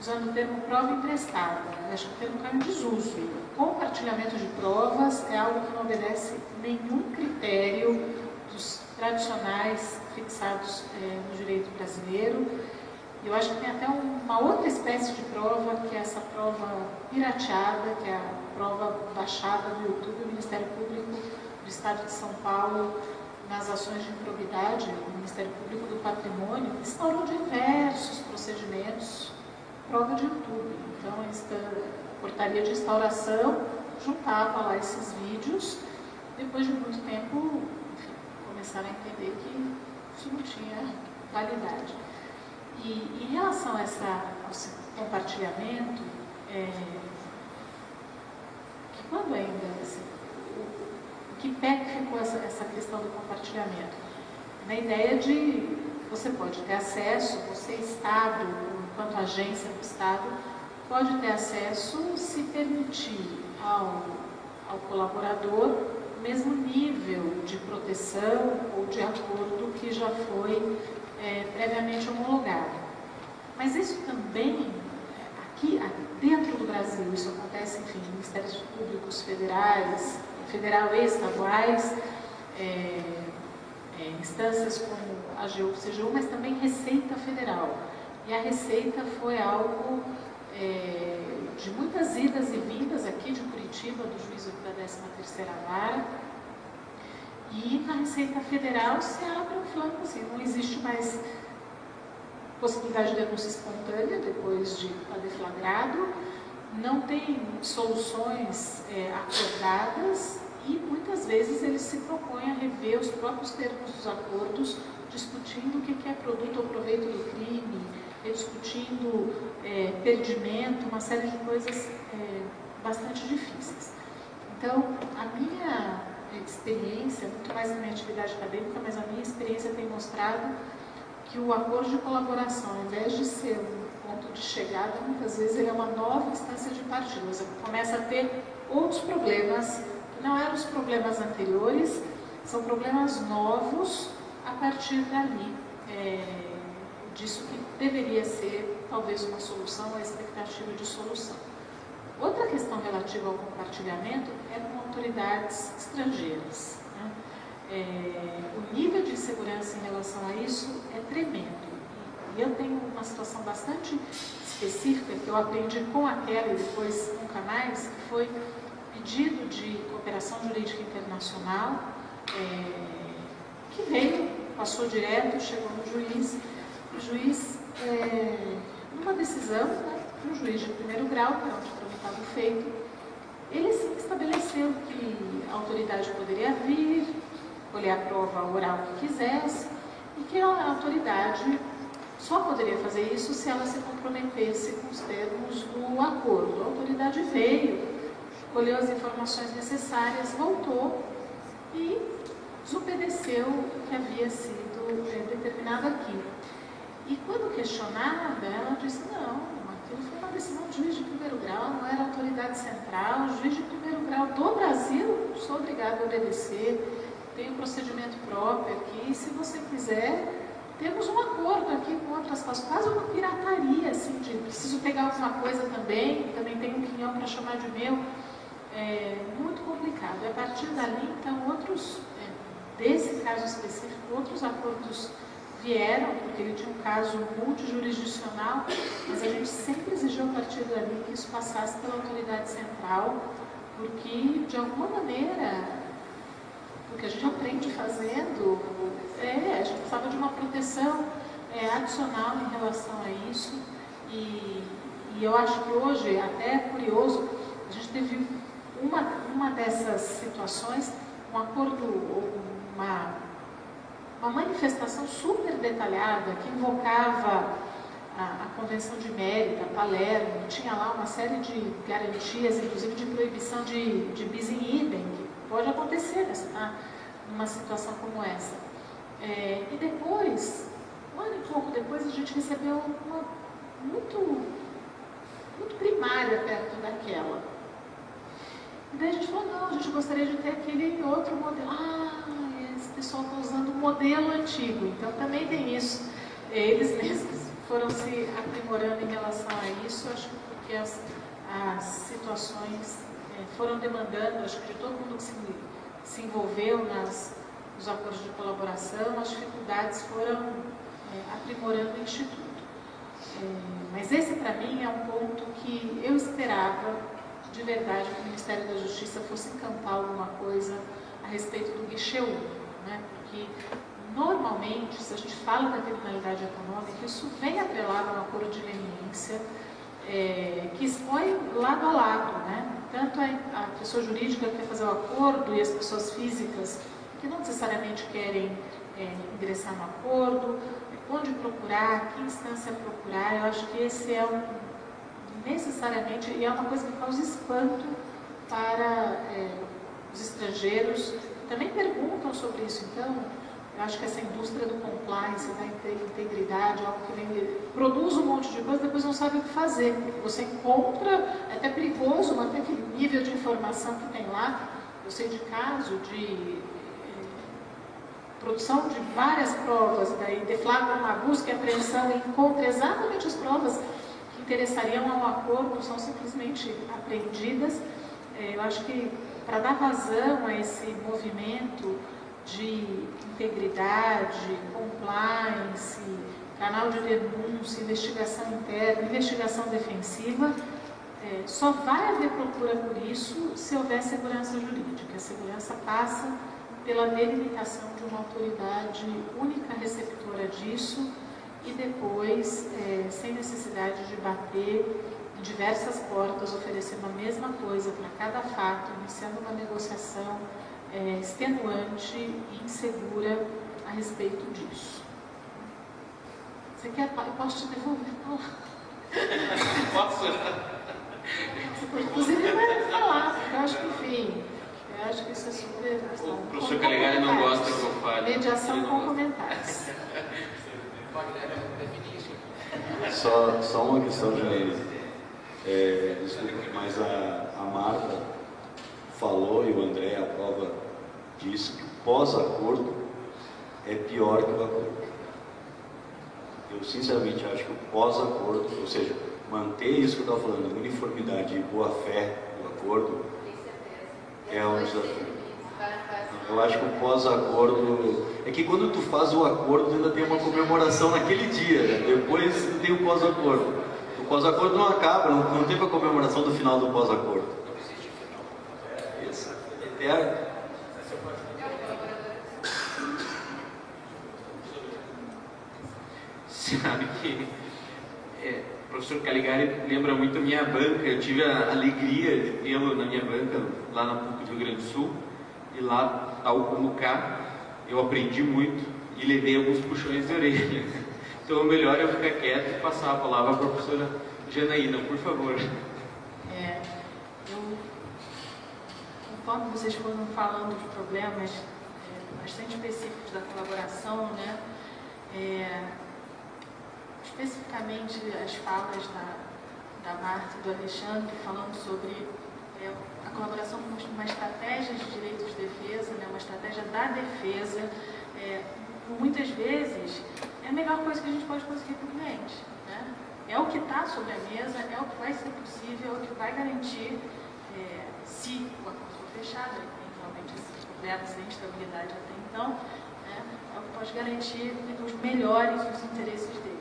usando o termo prova emprestada. Acho que o termo caiu em desuso. Compartilhamento de provas é algo que não obedece nenhum critério dos tradicionais fixados no direito brasileiro. E eu acho que tem até uma outra espécie de prova, que é essa prova pirateada, que é a prova baixada do YouTube. O Ministério Público do Estado de São Paulo, nas ações de improbidade, o Ministério Público do Patrimônio, instaurou diversos procedimentos, prova de YouTube. Então, a portaria de instauração juntava lá esses vídeos. Depois de muito tempo, enfim, começaram a entender que isso não tinha validade. E em relação a esse compartilhamento, que quando ainda, que pé que ficou essa questão do compartilhamento? Na ideia de você pode ter acesso, você Estado, enquanto agência do Estado, pode ter acesso se permitir ao colaborador o mesmo nível de proteção ou de acordo que já foi previamente homologado. Mas isso também, aqui dentro do Brasil, isso acontece, enfim, em ministérios públicos federais, federal e estaduais, instâncias como a AGU, CGU, mas também Receita Federal. E a Receita foi algo de muitas idas e vindas aqui de Curitiba, do juízo da 13ª Vara. E na Receita Federal se abre um flanco, assim, não existe mais possibilidade de denúncia espontânea depois de estar deflagrado, não tem soluções acordadas e muitas vezes eles se propõem a rever os próprios termos dos acordos, discutindo o que é produto ou proveito do crime, discutindo perdimento, uma série de coisas bastante difíceis. Então, a minha experiência, muito mais na minha atividade acadêmica, mas a minha experiência tem mostrado que o acordo de colaboração, ao invés de ser um ponto de chegada, muitas vezes ele é uma nova instância de partida. Você começa a ter outros problemas, que não eram os problemas anteriores, são problemas novos a partir dali, disso que deveria ser talvez uma solução, a expectativa de solução. Outra questão relativa ao compartilhamento é com autoridades estrangeiras, né? O nível de insegurança em relação a isso é tremendo. E eu tenho uma situação bastante específica que eu aprendi com a Kelly, depois com Canais, que foi pedido de cooperação jurídica internacional, que veio, passou direto, chegou no juiz. O juiz, numa decisão, né, um juiz de primeiro grau, que era onde estava feito, ele sim estabeleceu que a autoridade poderia vir, colher a prova oral que quisesse, e que a autoridade só poderia fazer isso se ela se comprometesse com os termos do acordo. A autoridade veio, colheu as informações necessárias, voltou e desobedeceu o que havia sido determinado aqui. E quando questionada, ela disse, não, aquilo foi uma decisão do juiz de primeiro grau, não era autoridade central, o juiz de primeiro grau do Brasil, sou obrigado a obedecer, tem um procedimento próprio aqui, e se você quiser, temos um acordo aqui com outras coisas, quase uma pirataria, assim, de preciso pegar alguma coisa também tenho um quinhão para chamar de meu, muito complicado. E a partir dali, então, desse caso específico, outros acordos vieram, porque ele tinha um caso multijurisdicional, mas a gente sempre exigiu a partir dali que isso passasse pela autoridade central, porque, de alguma maneira, porque a gente aprende fazendo, a gente precisava de uma proteção adicional em relação a isso, e eu acho que hoje, até é curioso, a gente teve uma dessas situações, um acordo, uma manifestação super detalhada que invocava a Convenção de Mérida, Palermo, tinha lá uma série de garantias, inclusive de proibição de bis in idem, que pode acontecer numa situação como essa. E depois, um ano e pouco depois, a gente recebeu uma muito primária perto daquela. E daí a gente falou, não, a gente gostaria de ter aquele outro modelo. Esse pessoal está usando o modelo antigo, então também tem isso. Eles mesmos foram se aprimorando em relação a isso, acho que porque as situações foram demandando, acho que de todo mundo que se envolveu nos acordos de colaboração, as dificuldades foram aprimorando o Instituto. Mas esse, para mim, é um ponto que eu esperava, de verdade, que o Ministério da Justiça fosse encampar alguma coisa a respeito do guichê único, né? Porque, normalmente, se a gente fala da criminalidade econômica, isso vem atrelado a um acordo de leniência que expõe lado a lado, né? Tanto a pessoa jurídica que quer fazer o acordo e as pessoas físicas que não necessariamente querem ingressar no acordo, onde procurar, que instância procurar. Eu acho que esse é necessariamente, e é uma coisa que causa espanto para os estrangeiros, também perguntam sobre isso. Então, eu acho que essa indústria do compliance, da integridade, algo que vem, produz um monte de coisa, depois não sabe o que fazer. Você encontra, é até perigoso, manter aquele nível de informação que tem lá. Eu sei de caso de produção de várias provas, daí deflagra uma busca e apreensão e encontra exatamente as provas que interessariam ao acordo, são simplesmente apreendidas. Eu acho que para dar vazão a esse movimento de integridade, compliance, canal de denúncia, investigação interna, investigação defensiva, só vai haver procura por isso se houver segurança jurídica. A segurança passa pela delimitação de uma autoridade única receptora disso e depois, sem necessidade de bater em diversas portas, oferecendo a mesma coisa para cada fato, iniciando uma negociação extenuante e insegura a respeito disso. Você quer? Eu posso te devolver? Posso? Inclusive, vai falar, porque eu acho que, enfim, eu acho que isso é super... O professor Calegari não gosta que eu fale. Mediação com comentários. Só uma questão, Janaína. Desculpa, mas a Marta falou, e o André, a prova disso, que o pós-acordo é pior que o acordo. Eu sinceramente acho que o pós-acordo, ou seja, manter isso que eu estava falando, uniformidade e boa-fé do acordo, é um desafio. Eu acho que o pós-acordo... É que quando tu faz o acordo, ainda tem uma comemoração naquele dia, né? Depois tem o pós-acordo. O pós-acordo não acaba, não tem a comemoração do final do pós-acordo. Isso. Eterno. Sabe que o professor Calegari lembra muito a minha banca. Eu tive a alegria de tê-lo na minha banca, lá na PUC do Rio Grande do Sul, e lá, tal como cá, eu aprendi muito e levei alguns puxões de orelha. Então, o melhor é eu ficar quieto e passar a palavra para a professora Janaína, por favor. Conforme vocês foram falando de problemas bastante específicos da colaboração, né? Especificamente as falas da Marta e do Alexandre falando sobre a colaboração como uma estratégia de direitos de defesa, né, uma estratégia da defesa, muitas vezes é a melhor coisa que a gente pode conseguir para o cliente. Né? É o que está sobre a mesa, é o que vai ser possível, é o que vai garantir, se o acordo for fechado, tem realmente esses problemas de instabilidade até então, né, é o que pode garantir os melhores os interesses dele.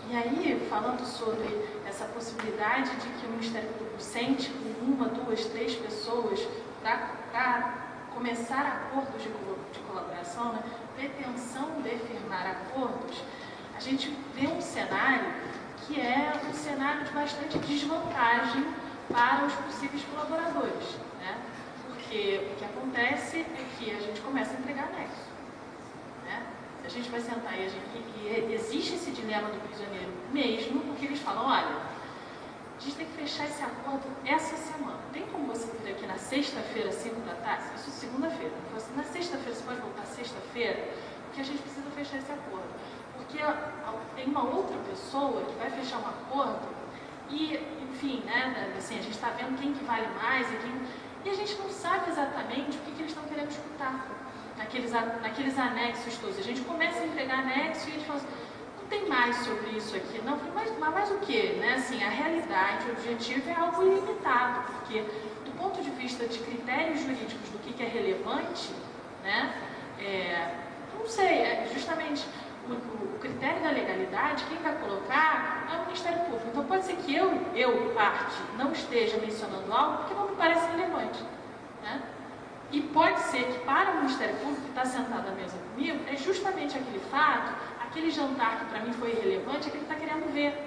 E aí, falando sobre essa possibilidade de que o Ministério Público sente com uma, duas, três pessoas para começar acordos de colaboração, né, pretensão de firmar acordos, a gente vê um cenário que é um cenário de bastante desvantagem para os possíveis colaboradores, né? Porque o que acontece é que a gente começa a entregar anexo. A gente vai sentar e existe esse dilema do prisioneiro mesmo, porque eles falam, olha, a gente tem que fechar esse acordo essa semana. Tem como você vir aqui na sexta-feira, 5 da tarde? Isso segunda-feira. Na sexta-feira, você pode voltar sexta-feira, porque a gente precisa fechar esse acordo. Porque tem uma outra pessoa que vai fechar um acordo e, enfim, né, assim, a gente está vendo quem que vale mais e a gente não sabe exatamente o que eles estão querendo escutar. Naqueles anexos todos. A gente começa a entregar anexo e a gente fala assim, não tem mais sobre isso aqui. Não, mas o quê? Né? Assim, a realidade, o objetivo é algo ilimitado, porque do ponto de vista de critérios jurídicos do que é relevante, né, não sei, justamente o critério da legalidade, quem vai colocar é o Ministério Público. Então pode ser que eu, parte, não esteja mencionando algo que não me parece relevante. Né? E pode ser que para o Ministério Público, que está sentado à mesa comigo, é justamente aquele fato, aquele jantar que para mim foi irrelevante, é que ele está querendo ver.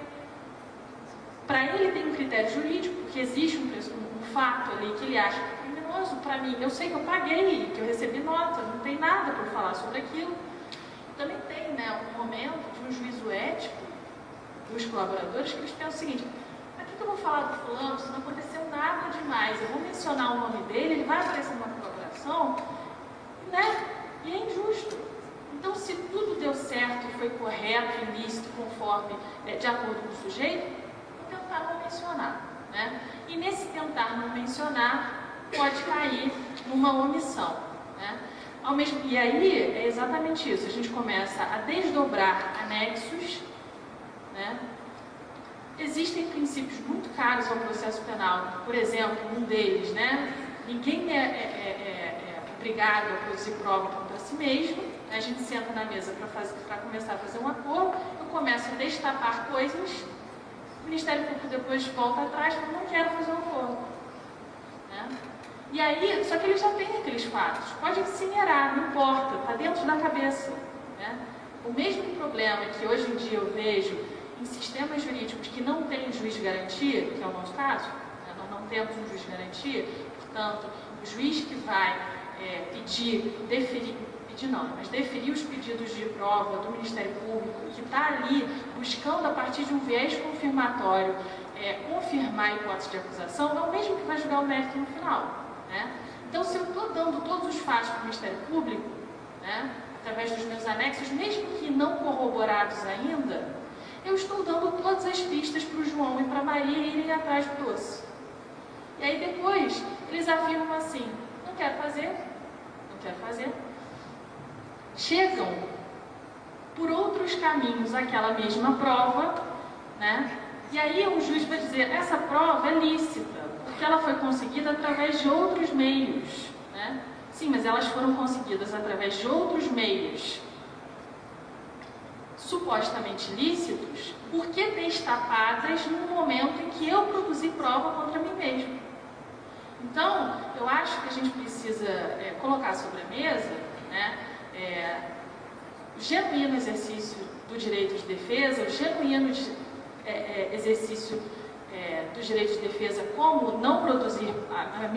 Para ele tem um critério jurídico, porque existe um fato ali que ele acha que é criminoso, vergonhoso para mim. Eu sei que eu paguei, que eu recebi nota, não tem nada para falar sobre aquilo. Também tem, né, um momento de um juízo ético dos colaboradores que eles pensam o seguinte: mas o que eu vou falar do fulano se não aconteceu nada demais? Eu vou mencionar o nome dele, ele vai aparecer numa colaboração, né? E é injusto. Então, se tudo deu certo e foi correto, ilícito, conforme, de acordo com o sujeito, vou tentar não mencionar, né? E nesse tentar não mencionar, pode cair numa omissão, né? E aí é exatamente isso, a gente começa a desdobrar anexos, né? Existem princípios muito caros ao processo penal, por exemplo, um deles, né? Ninguém é obrigado a produzir prova contra si mesmo. A gente senta na mesa para começar a fazer um acordo, eu começo a destapar coisas, o Ministério Público depois volta atrás e fala: não quero fazer um acordo, né? E aí, só que ele já tem aqueles fatos, pode incinerar, não importa, está dentro da cabeça, né? O mesmo problema que hoje em dia eu vejo em sistemas jurídicos que não têm juiz de garantia, que é o nosso caso, né? Nós não temos um juiz de garantia, portanto, o juiz que vai deferir os pedidos de prova do Ministério Público, que está ali buscando, a partir de um viés confirmatório, confirmar a hipótese de acusação, é o mesmo que vai julgar o mérito no final, né? Então, se eu estou dando todos os fatos para o Ministério Público, né, através dos meus anexos, mesmo que não corroborados ainda, eu estou dando todas as pistas para o João e para a Maria irem atrás do doce. E aí depois, eles afirmam assim: não quero fazer, não quero fazer. Chegam por outros caminhos àquela mesma prova, né? E aí o juiz vai dizer: essa prova é lícita, porque ela foi conseguida através de outros meios, né? Sim, mas elas foram conseguidas através de outros meios supostamente lícitos, por que destapadas no momento em que eu produzi prova contra mim mesmo? Então, eu acho que a gente precisa colocar sobre a mesa, né, o genuíno exercício do direito de defesa, o genuíno exercício do direito de defesa, como não produzir, o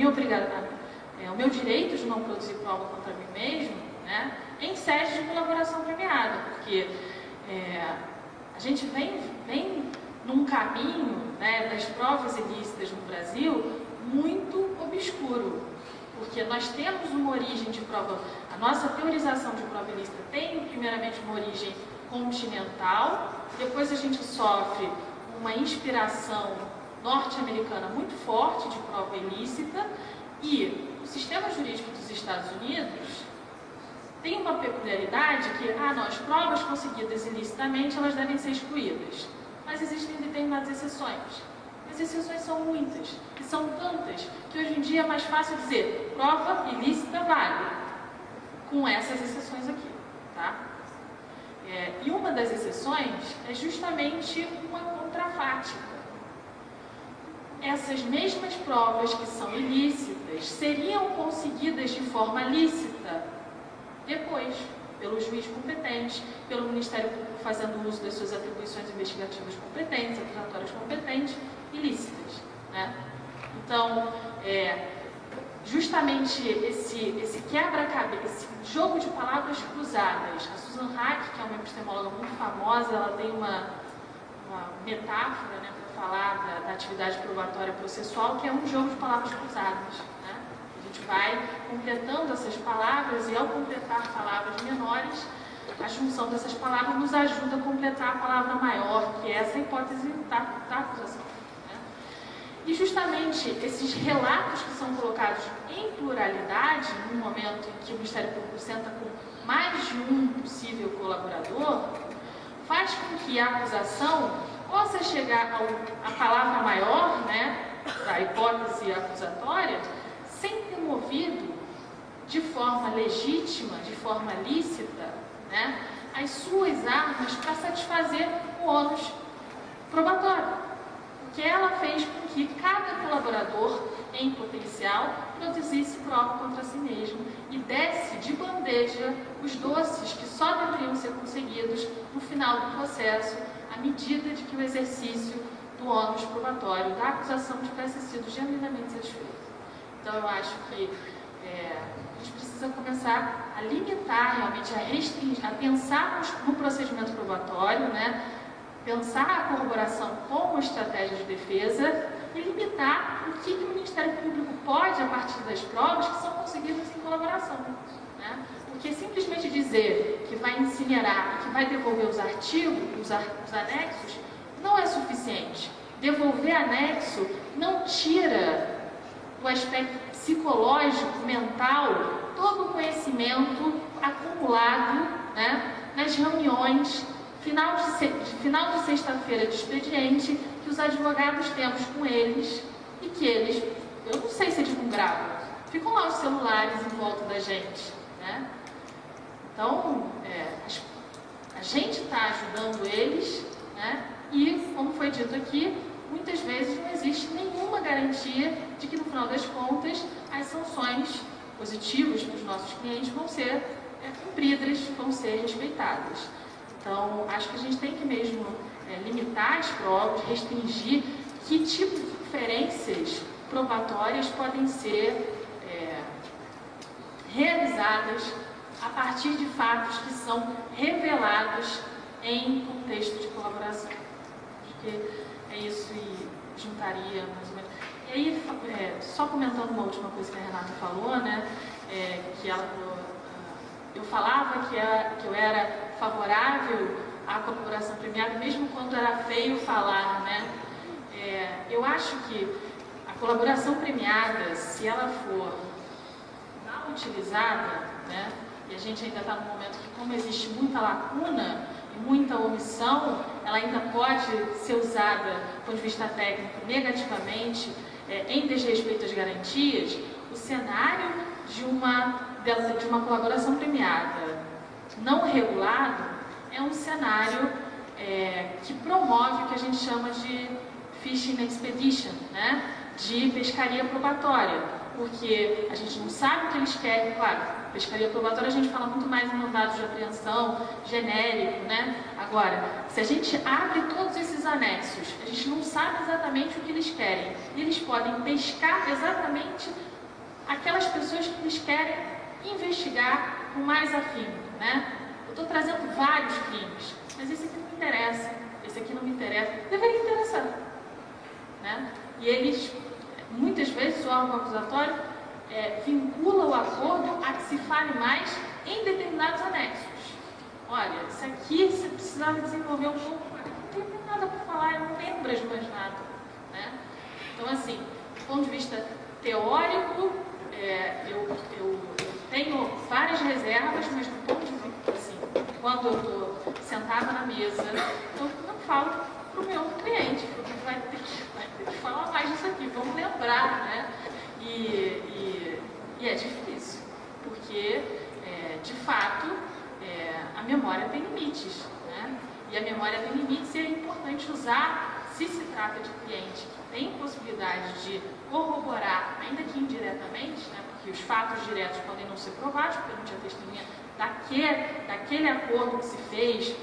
meu direito de não produzir prova contra mim mesmo, né, em sede de colaboração premiada, porque a gente vem num caminho, né, das provas ilícitas no Brasil muito obscuro, porque nós temos uma origem de prova, a nossa teorização de prova ilícita tem primeiramente uma origem continental, depois a gente sofre uma inspiração norte-americana muito forte de prova ilícita, e o sistema jurídico dos Estados Unidos tem uma peculiaridade que, as provas conseguidas ilicitamente, elas devem ser excluídas. Mas existem determinadas exceções. As exceções são muitas, e são tantas, que hoje em dia é mais fácil dizer prova ilícita vale, com essas exceções aqui, tá? E uma das exceções é justamente uma contrafática. Essas mesmas provas que são ilícitas seriam conseguidas de forma lícita depois, pelo juiz competente, pelo Ministério Público fazendo uso das suas atribuições investigativas competentes, acusatórias competentes, ilícitas, né? Então, justamente esse quebra-cabeça, esse jogo de palavras cruzadas. A Susan Haack, que é uma epistemóloga muito famosa, ela tem uma metáfora, né, para falar da atividade probatória processual, que é um jogo de palavras cruzadas, né? A gente vai completando essas palavras, e ao completar palavras menores, a junção dessas palavras nos ajuda a completar a palavra maior, que é essa hipótese da acusação, né? E justamente esses relatos que são colocados em pluralidade, no momento em que o Ministério Público senta com mais de um possível colaborador, faz com que a acusação possa chegar à palavra maior, né, da hipótese acusatória, sem ter movido de forma legítima, de forma lícita, né, as suas armas para satisfazer o ônus probatório. Porque ela fez com que cada colaborador, em potencial, produzisse prova contra si mesmo e desse de bandeja os doces que só deveriam ser conseguidos no final do processo, à medida de que o exercício do ônus probatório da acusação tivesse sido genuinamente satisfeito. Então, eu acho que a gente precisa começar a limitar, realmente, a restringir, a pensar no procedimento probatório, né? Pensar a corroboração como estratégia de defesa e limitar o que o Ministério Público pode, a partir das provas que são conseguidas em colaboração, né? Porque simplesmente dizer que vai incinerar e que vai devolver os artigos, os anexos, não é suficiente. Devolver anexo não tira o aspecto psicológico, mental, todo o conhecimento acumulado, né, nas reuniões, final de sexta-feira de expediente, que os advogados temos com eles e que eles, eu não sei se eles não gravam, ficam lá os celulares em volta da gente, né? Então, a gente está ajudando eles, né? E, como foi dito aqui, muitas vezes não existe nenhuma garantia de que, no final das contas, as sanções positivas para os nossos clientes vão ser cumpridas, vão ser respeitadas. Então, acho que a gente tem que mesmo limitar as provas, restringir que tipo de inferências probatórias podem ser realizadas a partir de fatos que são revelados em contexto de colaboração. Acho que é isso e juntaria mais ou menos. E aí, só comentando uma última coisa que a Renata falou, né, que ela falou, eu falava que eu era favorável à colaboração premiada, mesmo quando era feio falar, né? Eu acho que a colaboração premiada, se ela for mal utilizada, né, e a gente ainda está num momento que, como existe muita lacuna e muita omissão, ela ainda pode ser usada, do ponto de vista técnico, negativamente, em desrespeito às garantias. O cenário de uma colaboração premiada não regulado é um cenário que promove o que a gente chama de fishing expedition, né? De pescaria probatória, porque a gente não sabe o que eles querem. Claro, pescaria probatória a gente fala muito mais em mandados de apreensão genérico, né? Agora, se a gente abre todos esses anexos, a gente não sabe exatamente o que eles querem, e eles podem pescar exatamente aquelas pessoas que eles querem investigar com mais afinco, né? Eu estou trazendo vários crimes, mas esse aqui não me interessa, esse aqui não me interessa, deveria interessar, né? E eles, muitas vezes, o órgão acusatório vincula o acordo a que se fale mais em determinados anexos. Olha, isso aqui você precisava desenvolver um pouco, não tem nada para falar, eu não lembro de mais nada, né? Então, assim, do ponto de vista teórico, eu tenho várias reservas, mas do ponto de vista, assim, quando eu estou sentada na mesa, eu não falo para o meu cliente, porque vai ter que falar mais disso aqui, vamos lembrar, né? E é difícil, porque, de fato, a memória tem limites, né? E a memória tem limites e é importante usar, se se trata de cliente que tem possibilidade de corroborar, ainda que indiretamente, né? Porque os fatos diretos podem não ser provados, porque não tinha testemunha daquele acordo que se fez,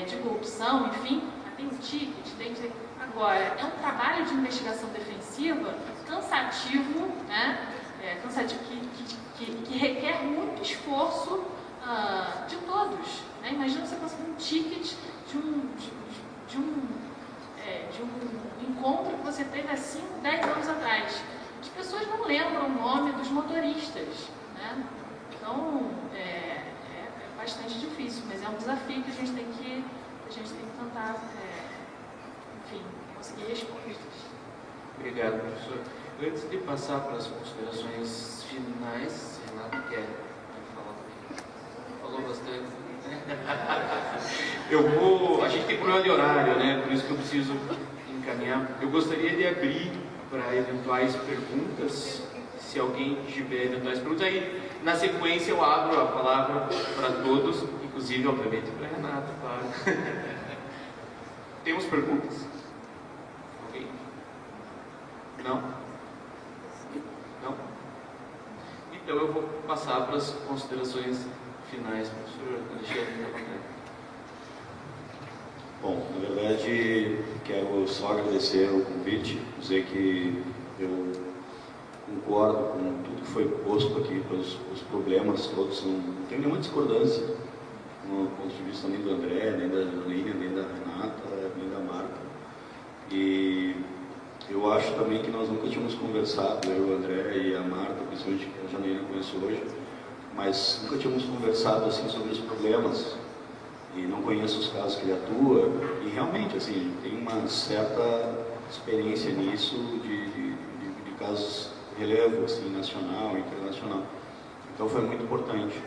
de corrupção, enfim, tem um ticket, tem que... Agora, é um trabalho de investigação defensiva cansativo, né? Cansativo que requer muito esforço de todos, né? Imagina você conseguir um ticket de um encontro que você teve há 5, 10 anos atrás. As pessoas não lembram o nome dos motoristas, né? Então, é bastante difícil, mas é um desafio que a gente tem que tentar, enfim, conseguir respostas. Obrigado, professor. Antes de passar para as considerações finais, Renato quer falar comigo. Falou bastante. A gente tem problema de horário, né? Por isso que eu preciso encaminhar. Eu gostaria de abrir para eventuais perguntas, se alguém tiver eventuais perguntas. Aí, na sequência, eu abro a palavra para todos, inclusive, obviamente, para a Renata, claro. Temos perguntas? Alguém? Não? Não? Então eu vou passar para as considerações finais, professor Alexandre da Pantera. Bom, na verdade, quero só agradecer o convite, dizer que eu concordo concordo com tudo que foi posto aqui, os problemas todos, não tenho nenhuma discordância, no ponto de vista nem do André, nem da Janaína, nem da Renata, nem da Marta. E eu acho também que nós nunca tínhamos conversado, eu, o André e a Marta, principalmente que a Janaína conheço hoje, mas nunca tínhamos conversado assim sobre os problemas, e não conheço os casos que ele atua, e realmente, assim, tem uma certa experiência nisso de casos de relevo, assim, nacional, internacional. Então foi muito importante.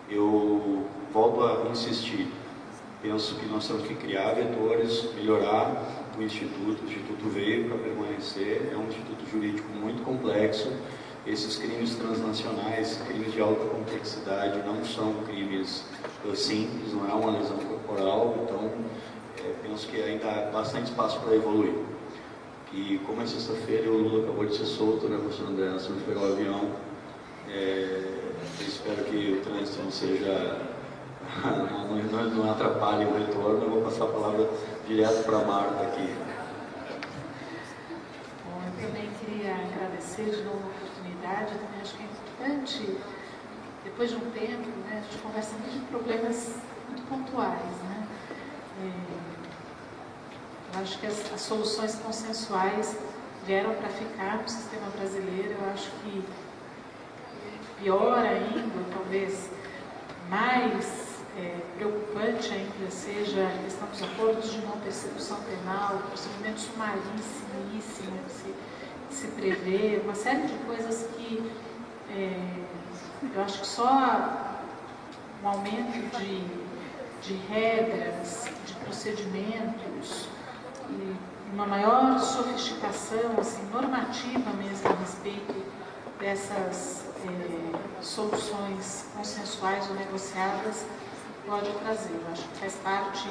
Eu volto a insistir, penso que nós temos que criar vetores, melhorar o Instituto veio para permanecer, é um instituto jurídico muito complexo. Esses crimes transnacionais, crimes de alta complexidade, não são crimes simples, não é uma lesão corporal, então penso que ainda há bastante espaço para evoluir. E como é sexta-feira e o Lula acabou de ser solto, né, professor André, nós temos que pegar o avião, eu espero que o trânsito não seja, não atrapalhe o retorno. Eu vou passar a palavra direto para a Marta aqui. Bom, eu também queria agradecer de novo a oportunidade. Eu também acho que é importante, depois de um tempo, né, a gente conversa muito de problemas muito pontuais, né? Eu acho que as soluções consensuais vieram para ficar no sistema brasileiro. Eu acho que pior ainda, talvez mais preocupante ainda seja a questão dos acordos de não persecução penal, procedimento sumaríssimo que se prevê, uma série de coisas que eu acho que só um aumento de regras, de procedimentos, e uma maior sofisticação assim, normativa mesmo a respeito dessas soluções consensuais ou negociadas pode trazer. Eu acho que faz parte,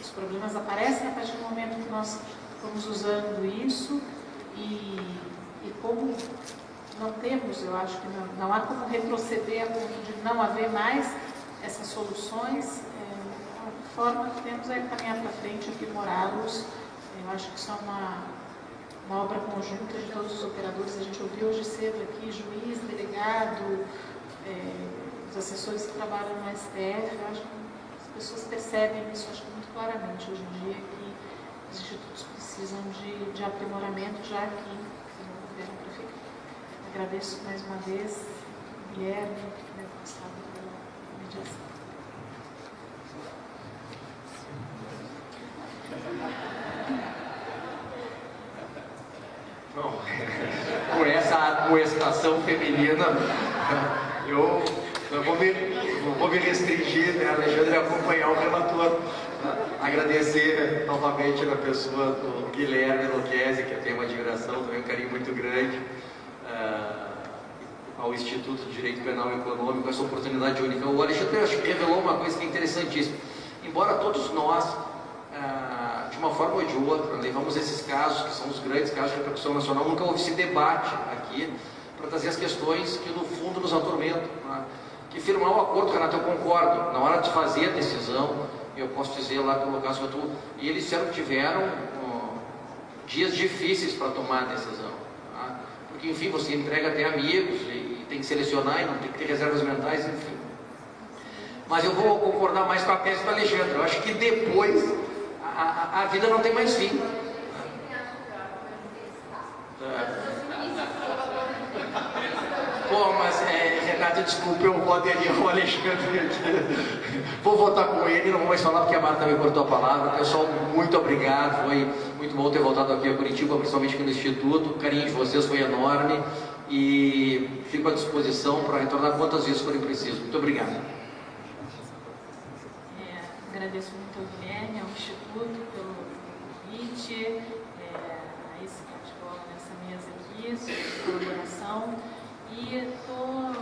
os problemas aparecem a partir do momento que nós estamos usando isso e como não temos, eu acho que não há como retroceder a ponto de não haver mais essas soluções, a forma que temos é caminhar para frente, aprimorá-los. Eu acho que isso é uma obra conjunta de todos os operadores. A gente ouviu hoje cedo aqui, juiz, delegado, os assessores que trabalham no STF. Eu acho que as pessoas percebem isso, acho que muito claramente hoje em dia, que os institutos precisam de aprimoramento já aqui no governo para ficar. Agradeço mais uma vez, Guilherme, responsável pela mediação. Bom, com essa admoestação feminina, eu vou me restringir, né, Alexandre, a acompanhar o relator. Agradecer novamente na pessoa do Guilherme Lucchesi, que eu tenho uma admiração, também um carinho muito grande, ao Instituto de Direito Penal e Econômico, essa oportunidade única. O Alexandre, acho que revelou uma coisa que é interessantíssima. Embora todos nós, de uma forma ou de outra, levamos esses casos, que são os grandes casos de repercussão nacional, nunca houve esse debate aqui para trazer as questões que no fundo nos atormentam. Né? Que firmar o acordo, Renato, eu concordo, na hora de fazer a decisão, eu posso dizer lá pelo caso que eu estou, e eles disseram que tiveram dias difíceis para tomar a decisão. Tá? Porque, enfim, você entrega até amigos e tem que selecionar e não tem que ter reservas mentais, enfim. Mas eu vou concordar mais com a tese do Alexandre. Eu acho que depois a vida não tem mais fim. Pô, mas Renato, desculpe, eu vou aderir ao Alexandre aqui. Vou votar com ele, não vou mais falar porque a Marta me cortou a palavra. Pessoal, muito obrigado, foi muito bom ter voltado aqui a Curitiba, principalmente aqui no Instituto. O carinho de vocês foi enorme e fico à disposição para retornar quantas vezes forem preciso. Muito obrigado. Agradeço muito ao Guilherme, ao Instituto, pelo convite, a esse bate-bola nessa mesa aqui, sobre colaboração. E estou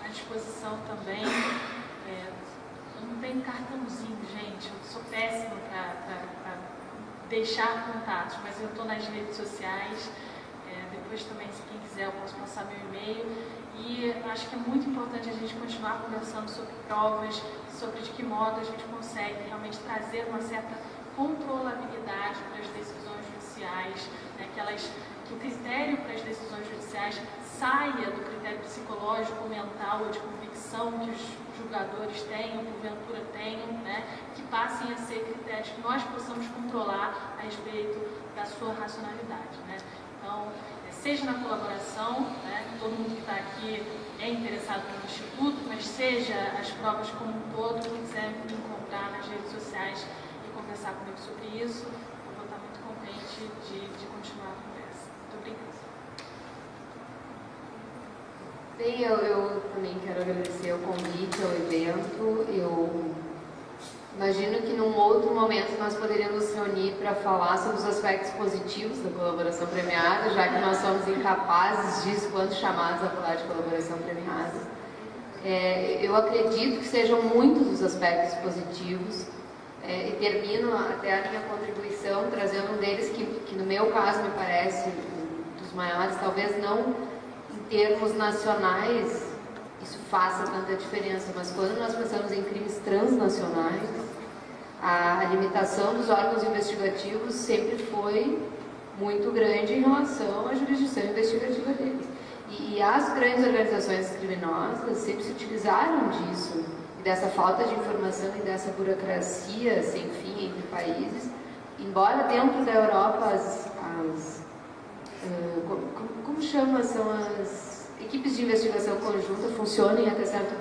à disposição também. Eu não tenho cartãozinho, gente, eu sou péssima para deixar contatos, mas eu estou nas redes sociais. Depois também, se quem quiser, eu posso passar meu e-mail. E acho que é muito importante a gente continuar conversando sobre provas, sobre de que modo a gente consegue realmente trazer uma certa controlabilidade para as decisões judiciais, né, que o critério para as decisões judiciais sociais saia do critério psicológico, mental ou de convicção que os julgadores tenham, porventura tenham, né, que passem a ser critérios que nós possamos controlar a respeito da sua racionalidade, né. Então, seja na colaboração, né, todo mundo que está aqui é interessado no Instituto, mas seja as provas como um todo, quem quiser me encontrar nas redes sociais e conversar comigo sobre isso, eu vou estar muito contente de continuar a conversa. Muito obrigada. Bem, eu também quero agradecer o convite ao evento. Eu imagino que num outro momento nós poderíamos nos reunir para falar sobre os aspectos positivos da colaboração premiada, já que nós somos incapazes disso quando chamados a falar de colaboração premiada. Eu acredito que sejam muitos os aspectos positivos e termino até a minha contribuição trazendo um deles que no meu caso me parece um dos maiores, talvez não em termos nacionais isso faça tanta diferença, mas quando nós pensamos em crimes transnacionais, a limitação dos órgãos investigativos sempre foi muito grande em relação à jurisdição investigativa deles. E as grandes organizações criminosas sempre se utilizaram disso, e dessa falta de informação e dessa burocracia sem fim entre países, embora dentro da Europa como chama, são as equipes de investigação conjunta funcionem até certo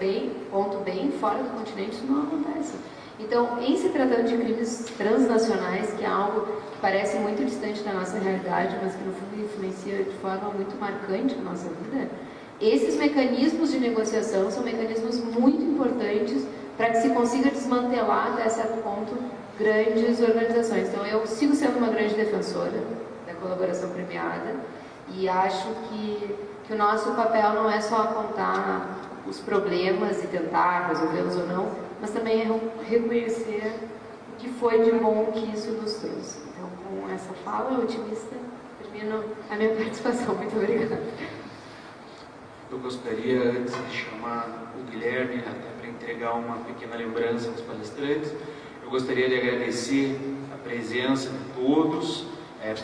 ponto bem, fora do continente isso não acontece. Então, em se tratando de crimes transnacionais, que é algo que parece muito distante da nossa realidade, mas que no fundo influencia de forma muito marcante a nossa vida, esses mecanismos de negociação são mecanismos muito importantes para que se consiga desmantelar até certo ponto grandes organizações. Então, eu sigo sendo uma grande defensora da colaboração premiada e acho que o nosso papel não é só apontar os problemas e tentar resolvê-los ou não, mas também é reconhecer o que foi de bom que isso nos trouxe. Então, com essa fala otimista, termino a minha participação. Muito obrigada. Eu gostaria, antes de chamar o Guilherme, até para entregar uma pequena lembrança aos palestrantes, eu gostaria de agradecer a presença de todos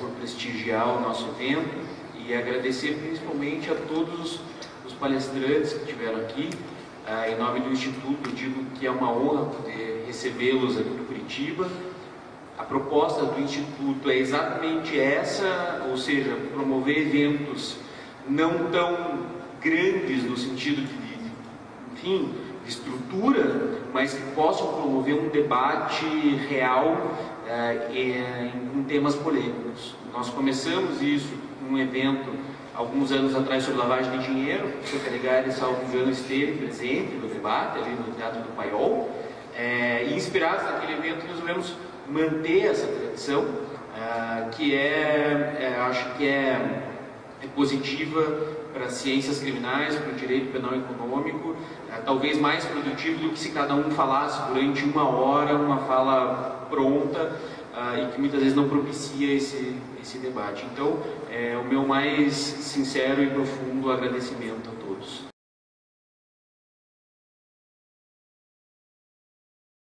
por prestigiar o nosso evento e agradecer principalmente a todos os palestrantes que estiveram aqui. Em nome do Instituto, eu digo que é uma honra poder recebê-los aqui no Curitiba. A proposta do Instituto é exatamente essa, ou seja, promover eventos não tão grandes no sentido de estrutura, mas que possam promover um debate real em temas polêmicos. Nós começamos isso num evento alguns anos atrás sobre lavagem de dinheiro. O Sr. Calegari, salvo engano, esteve presente no debate ali no Teatro do Paiol, e inspirados naquele evento resolvemos manter essa tradição, que acho que é positiva para as ciências criminais, para o direito penal e econômico, talvez mais produtivo do que se cada um falasse durante uma hora, uma fala pronta, e que muitas vezes não propicia esse debate. Então, o meu mais sincero e profundo agradecimento a todos.